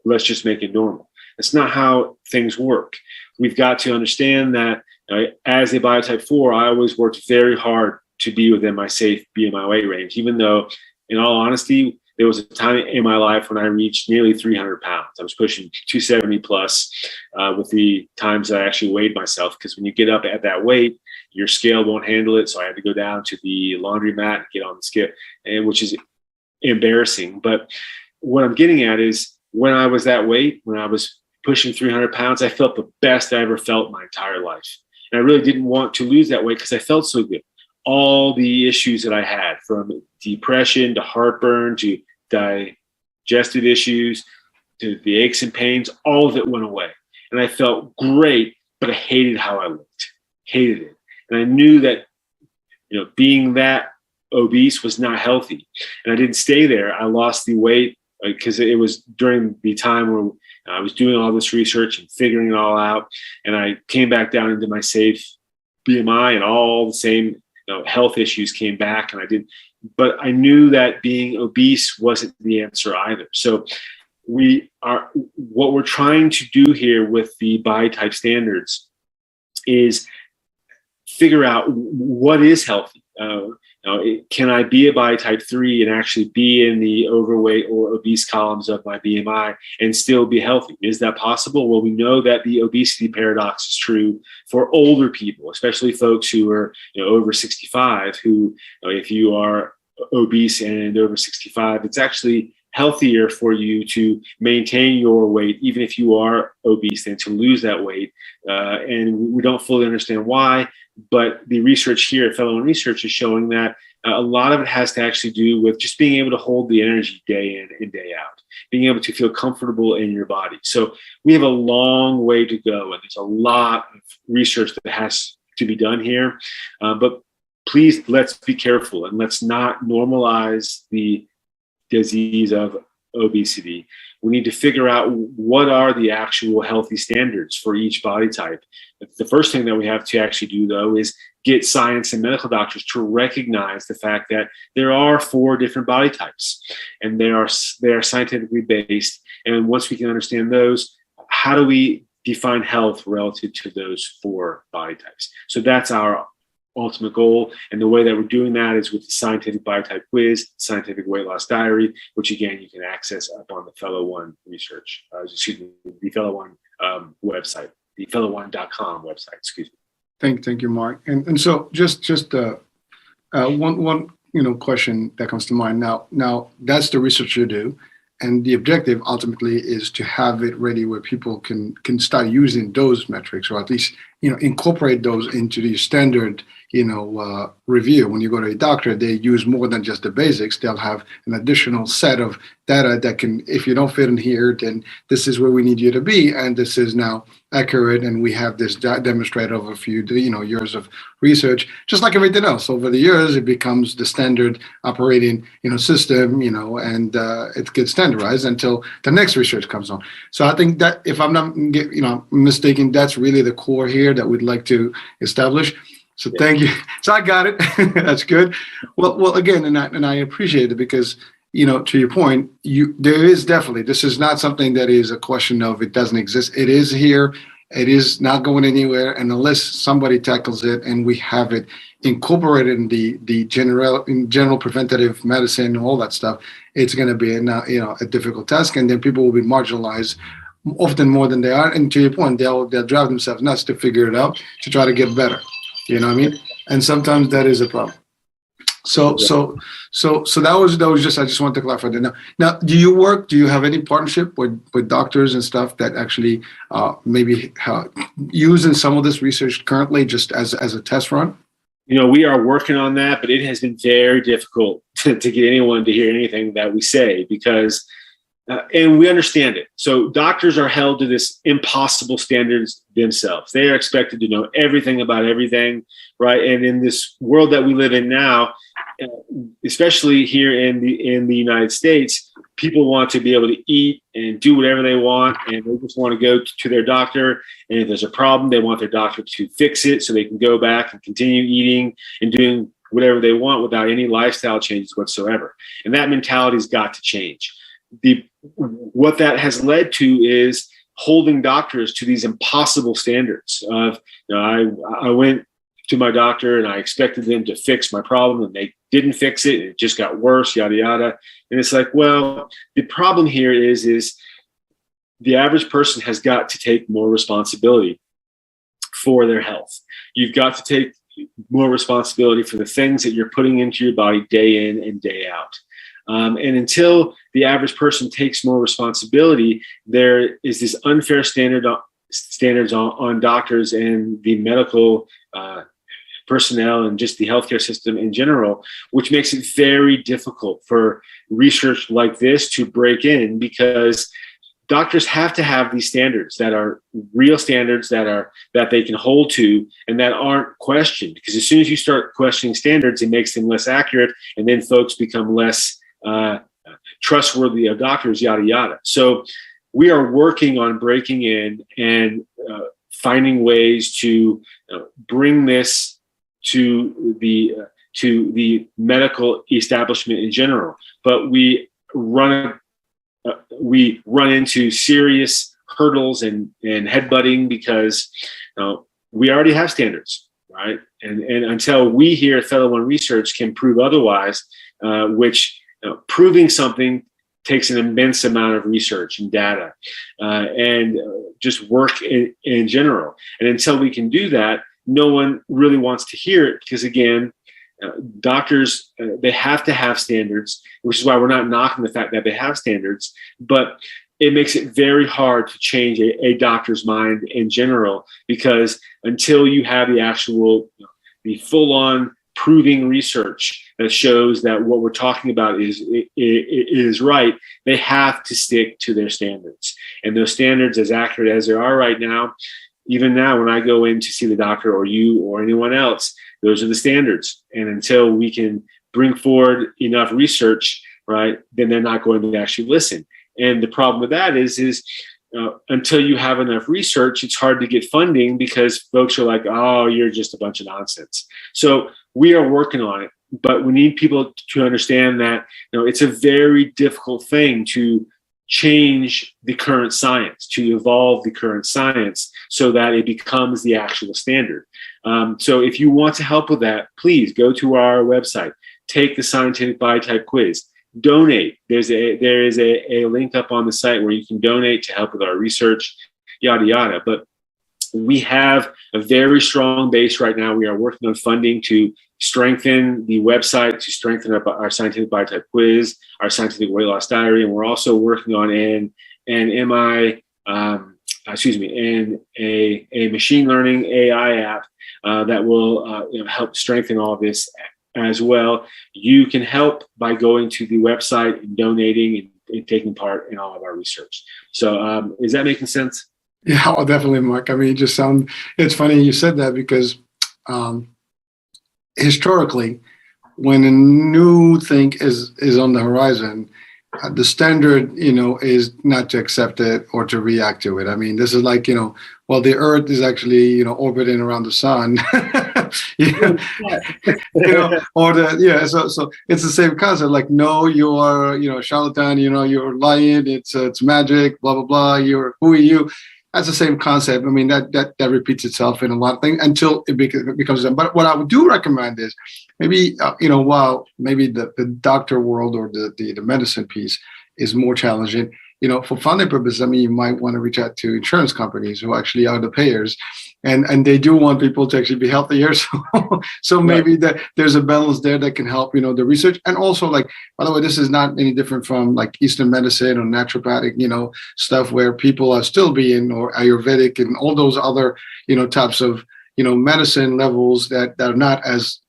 Let's just make it normal. That's not how things work. We've got to understand that as a biotype 4, I always worked very hard to be within my safe BMI weight range, even though, in all honesty, there was a time in my life when I reached nearly 300 pounds. I was pushing 270 plus with the times that I actually weighed myself, because when you get up at that weight, your scale won't handle it. So I had to go down to the laundromat and get on the scale, which is embarrassing. But what I'm getting at is when I was that weight, when I was pushing 300 pounds, I felt the best I ever felt my entire life. And I really didn't want to lose that weight because I felt so good. All the issues that I had, from depression to heartburn to digestive issues to the aches and pains, all of it went away. And I felt great, but I hated how I looked, hated it. And I knew that, being that obese was not healthy. And I didn't stay there. I lost the weight because it was during the time where I was doing all this research and figuring it all out. And I came back down into my safe BMI and all the same health issues came back, and but I knew that being obese wasn't the answer either. So what we're trying to do here with the body type standards is figure out what is healthy. Can I be a body type 3 and actually be in the overweight or obese columns of my BMI and still be healthy? Is that possible? Well, we know that the obesity paradox is true for older people, especially folks who are over 65, who, if you are obese and over 65, it's actually healthier for you to maintain your weight, even if you are obese, than to lose that weight. And we don't fully understand why, but the research here, fellow research, is showing that a lot of it has to actually do with just being able to hold the energy day in and day out, being able to feel comfortable in your body. So we have a long way to go, and there's a lot of research that has to be done here. But please, let's be careful, and let's not normalize the disease of obesity. We need to figure out what are the actual healthy standards for each body type. The first thing that we have to actually do, though, is get science and medical doctors to recognize the fact that there are 4 different body types, and they are scientifically based. And once we can understand those, how do we define health relative to those 4 body types? So that's our ultimate goal. And the way that we're doing that is with the scientific body type quiz, scientific weight loss diary, which again, you can access up on the Fellow One research, the Fellow One website, the fellow1.com website, excuse me. Thank you, Marc. And so just one question that comes to mind. Now that's the research you do, and the objective ultimately is to have it ready where people can start using those metrics, or at least incorporate those into the standard review. When you go to a doctor, they use more than just the basics. They'll have an additional set of data that can, if you don't fit in here, then this is where we need you to be, and this is now accurate. And we have this demonstrated over a few years of research. Just like everything else, over the years, it becomes the standard operating system, and it gets standardized until the next research comes on. So I think that, if I'm not mistaken, that's really the core here that we'd like to establish. So thank you. So I got it. That's good. Well, again, and I appreciate it, because to your point, there is definitely, this is not something that is a question of it doesn't exist. It is here. It is not going anywhere, and unless somebody tackles it and we have it incorporated in the general preventative medicine and all that stuff, it's going to be a difficult task, and then people will be marginalized often more than they are. And to your point, they'll drive themselves nuts to figure it out, to try to get better. You know what I mean? And sometimes that is a problem. So that was just, I just wanted to clarify that. Now, do you have any partnership with doctors and stuff that actually maybe using some of this research currently just as a test run? We are working on that, but it has been very difficult to get anyone to hear anything that we say, because and we understand it. So doctors are held to this impossible standards themselves. They are expected to know everything about everything, right? And in this world that we live in now, especially here in the United States, people want to be able to eat and do whatever they want, and they just want to go to their doctor. And if there's a problem, they want their doctor to fix it so they can go back and continue eating and doing whatever they want without any lifestyle changes whatsoever. And that mentality's got to change. What that has led to is holding doctors to these impossible standards of, I went to my doctor and I expected them to fix my problem, and they didn't fix it. It just got worse, yada, yada. And it's like, well, the problem here is the average person has got to take more responsibility for their health. You've got to take more responsibility for the things that you're putting into your body day in and day out. And until the average person takes more responsibility, there is this unfair standards on doctors and the medical personnel and just the healthcare system in general, which makes it very difficult for research like this to break in, because doctors have to have these standards that are real standards that they can hold to and that aren't questioned. Because as soon as you start questioning standards, it makes them less accurate, and then folks become less trustworthy of doctors, yada, yada. So we are working on breaking in and finding ways to bring this to the medical establishment in general. But we run into serious hurdles and headbutting because we already have standards, right? And until we here at Fellow One Research can prove otherwise, which proving something takes an immense amount of research and data and just work in general. And until we can do that, no one really wants to hear it because, again, doctors, they have to have standards, which is why we're not knocking the fact that they have standards, but it makes it very hard to change a doctor's mind in general, because until you have the actual, the full-on proving research that shows that what we're talking about is right, they have to stick to their standards. And those standards, as accurate as they are right now, even now when I go in to see the doctor or you or anyone else, those are the standards. And until we can bring forward enough research, right, then they're not going to actually listen. And the problem with that is until you have enough research, it's hard to get funding because folks are like, oh, you're just a bunch of nonsense. So we are working on it, but we need people to understand that it's a very difficult thing to change the current science, to evolve the current science so that it becomes the actual standard. So if you want to help with that, please go to our website, take the scientific biotype quiz. Donate. There is a link up on the site where you can donate to help with our research, yada, yada. But we have a very strong base right now. We are working on funding to strengthen the website, to strengthen our scientific biotype quiz, our scientific weight loss diary. And we're also working on a machine learning AI app that will help strengthen all this as well. You can help by going to the website and donating and taking part in all of our research. So is that making sense? Yeah, well, definitely, Mark. I mean, it's funny you said that because historically, when a new thing is on the horizon, the standard, is not to accept it or to react to it. I mean, this is like, well, the Earth is actually, orbiting around the sun. So it's the same concept. Like, no, you are, charlatan. You're lying. It's magic. Blah blah blah. Who are you? That's the same concept. I mean, that repeats itself in a lot of things until it becomes. But what I would do recommend is maybe, while maybe the doctor world or the medicine piece is more challenging, for funding purposes, I mean, you might want to reach out to insurance companies who actually are the payers, and they do want people to actually be healthier. So maybe there's a balance there that can help, the research. And also, like, by the way, this is not any different from like Eastern medicine or naturopathic, stuff where people are still being, or Ayurvedic and all those other, types of, medicine levels that are not as,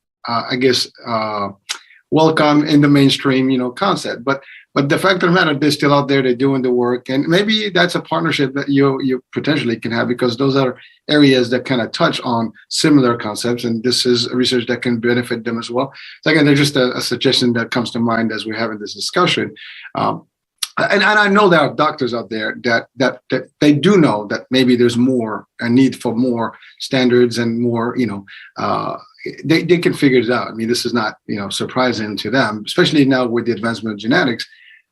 welcome in the mainstream, concept. But the fact of the matter, they're still out there, they're doing the work. And maybe that's a partnership that you potentially can have, because those are areas that kind of touch on similar concepts. And this is research that can benefit them as well. So again, there's just a suggestion that comes to mind as we're having this discussion. And I know there are doctors out there that they do know that maybe there's a need for more standards and more, they can figure it out. I mean, this is not, surprising to them, especially now with the advancement of genetics.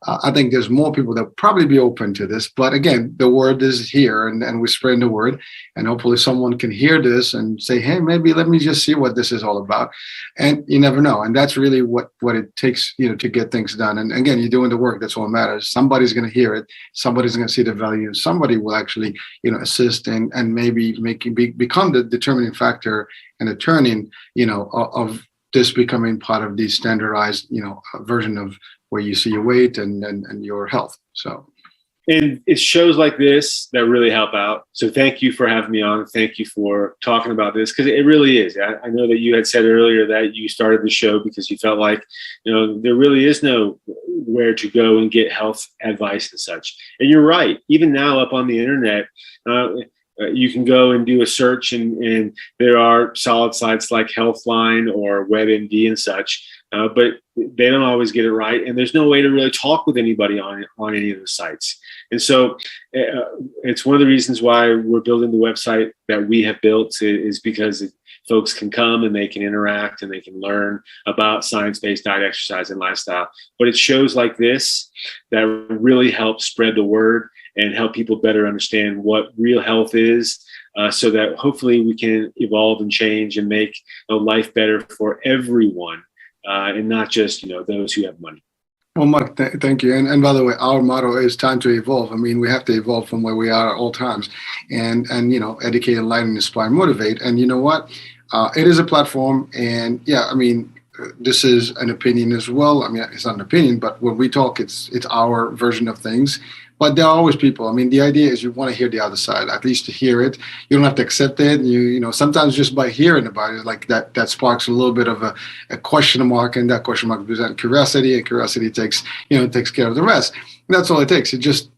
I think there's more people that probably be open to this. But again, the word is here, and we're spreading the word. And hopefully someone can hear this and say, hey, maybe let me just see what this is all about. And you never know. And that's really what it takes, to get things done. And again, you're doing the work. That's all that matters. Somebody's going to hear it. Somebody's going to see the value. Somebody will actually, assist and maybe become the determining factor and the turning, of this becoming part of the standardized, version of where you see your weight and your health. So, and it's shows like this that really help out. So thank you for having me on. Thank you for talking about this, because it really is. I know that you had said earlier that you started the show because you felt like, there really is no where to go and get health advice and such. And you're right. Even now up on the internet, you can go and do a search, and there are solid sites like Healthline or WebMD and such, but they don't always get it right, and there's no way to really talk with anybody on any of the sites. And so it's one of the reasons why we're building the website that we have built, is because folks can come and they can interact and they can learn about science-based diet, exercise, and lifestyle. But it's shows like this that really help spread the word and help people better understand what real health is, so that hopefully we can evolve and change and make life better for everyone, and not just those who have money. Well, Mark, thank you. And by the way, our motto is time to evolve. I mean, we have to evolve from where we are at all times, and educate, enlighten, inspire, motivate. And you know what? It is a platform, and yeah, I mean, this is an opinion as well. I mean, it's not an opinion, but when we talk, it's our version of things. But there are always people. I mean, the idea is you want to hear the other side, at least to hear it. You don't have to accept it. Sometimes just by hearing about it, like that sparks a little bit of a question mark, and that question mark presents curiosity, and curiosity takes care of the rest. And that's all it takes. It just,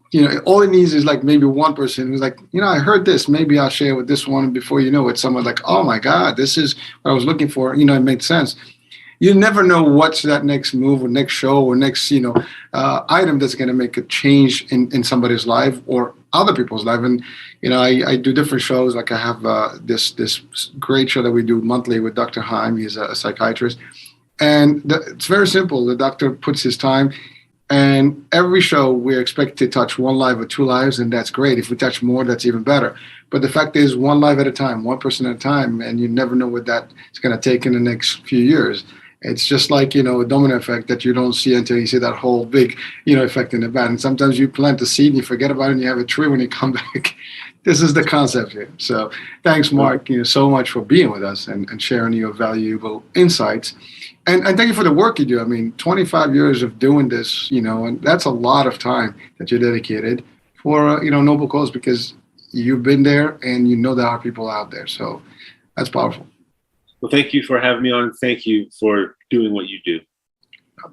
all it needs is like maybe one person who's like, I heard this, maybe I'll share with this one. And before you know it, someone's like, oh my God, this is what I was looking for. It made sense. You never know what's that next move or next show or next, item that's going to make a change in somebody's life or other people's life. And, I do different shows. Like I have this great show that we do monthly with Dr. Heim. He's a psychiatrist. And it's very simple. The doctor puts his time, and every show we're expected to touch one life or two lives, and that's great. If we touch more, that's even better. But the fact is, one life at a time, one person at a time, and you never know what that is going to take in the next few years. It's just like, a domino effect that you don't see until you see that whole big, effect in the back. And sometimes you plant the seed and you forget about it and you have a tree when you come back. This is the concept here. So thanks, Mark, so much for being with us and sharing your valuable insights. And thank you for the work you do. I mean, 25 years of doing this, and that's a lot of time that you dedicated for, noble cause, because you've been there and there are people out there. So that's powerful. Well, thank you for having me on. Thank you for doing what you do.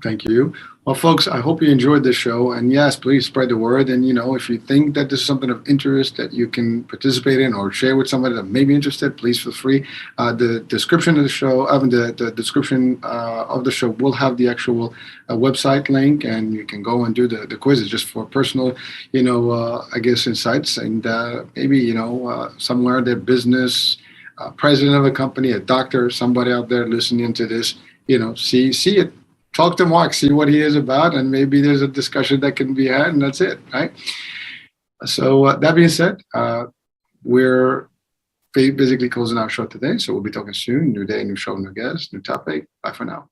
Thank you. Well, folks, I hope you enjoyed this show. And yes, please spread the word. And, if you think that this is something of interest that you can participate in or share with somebody that may be interested, please feel free. The description of the show, the description of the show will have the actual website link, and you can go and do the quizzes just for personal, insights. And maybe, somewhere their business, president of a company, a doctor, somebody out there listening to this, see it. Talk to Marc, see what he is about, and maybe there's a discussion that can be had, and that's it, right? So that being said, we're basically closing our show today. So we'll be talking soon. New day, new show, new guest, new topic. Bye for now.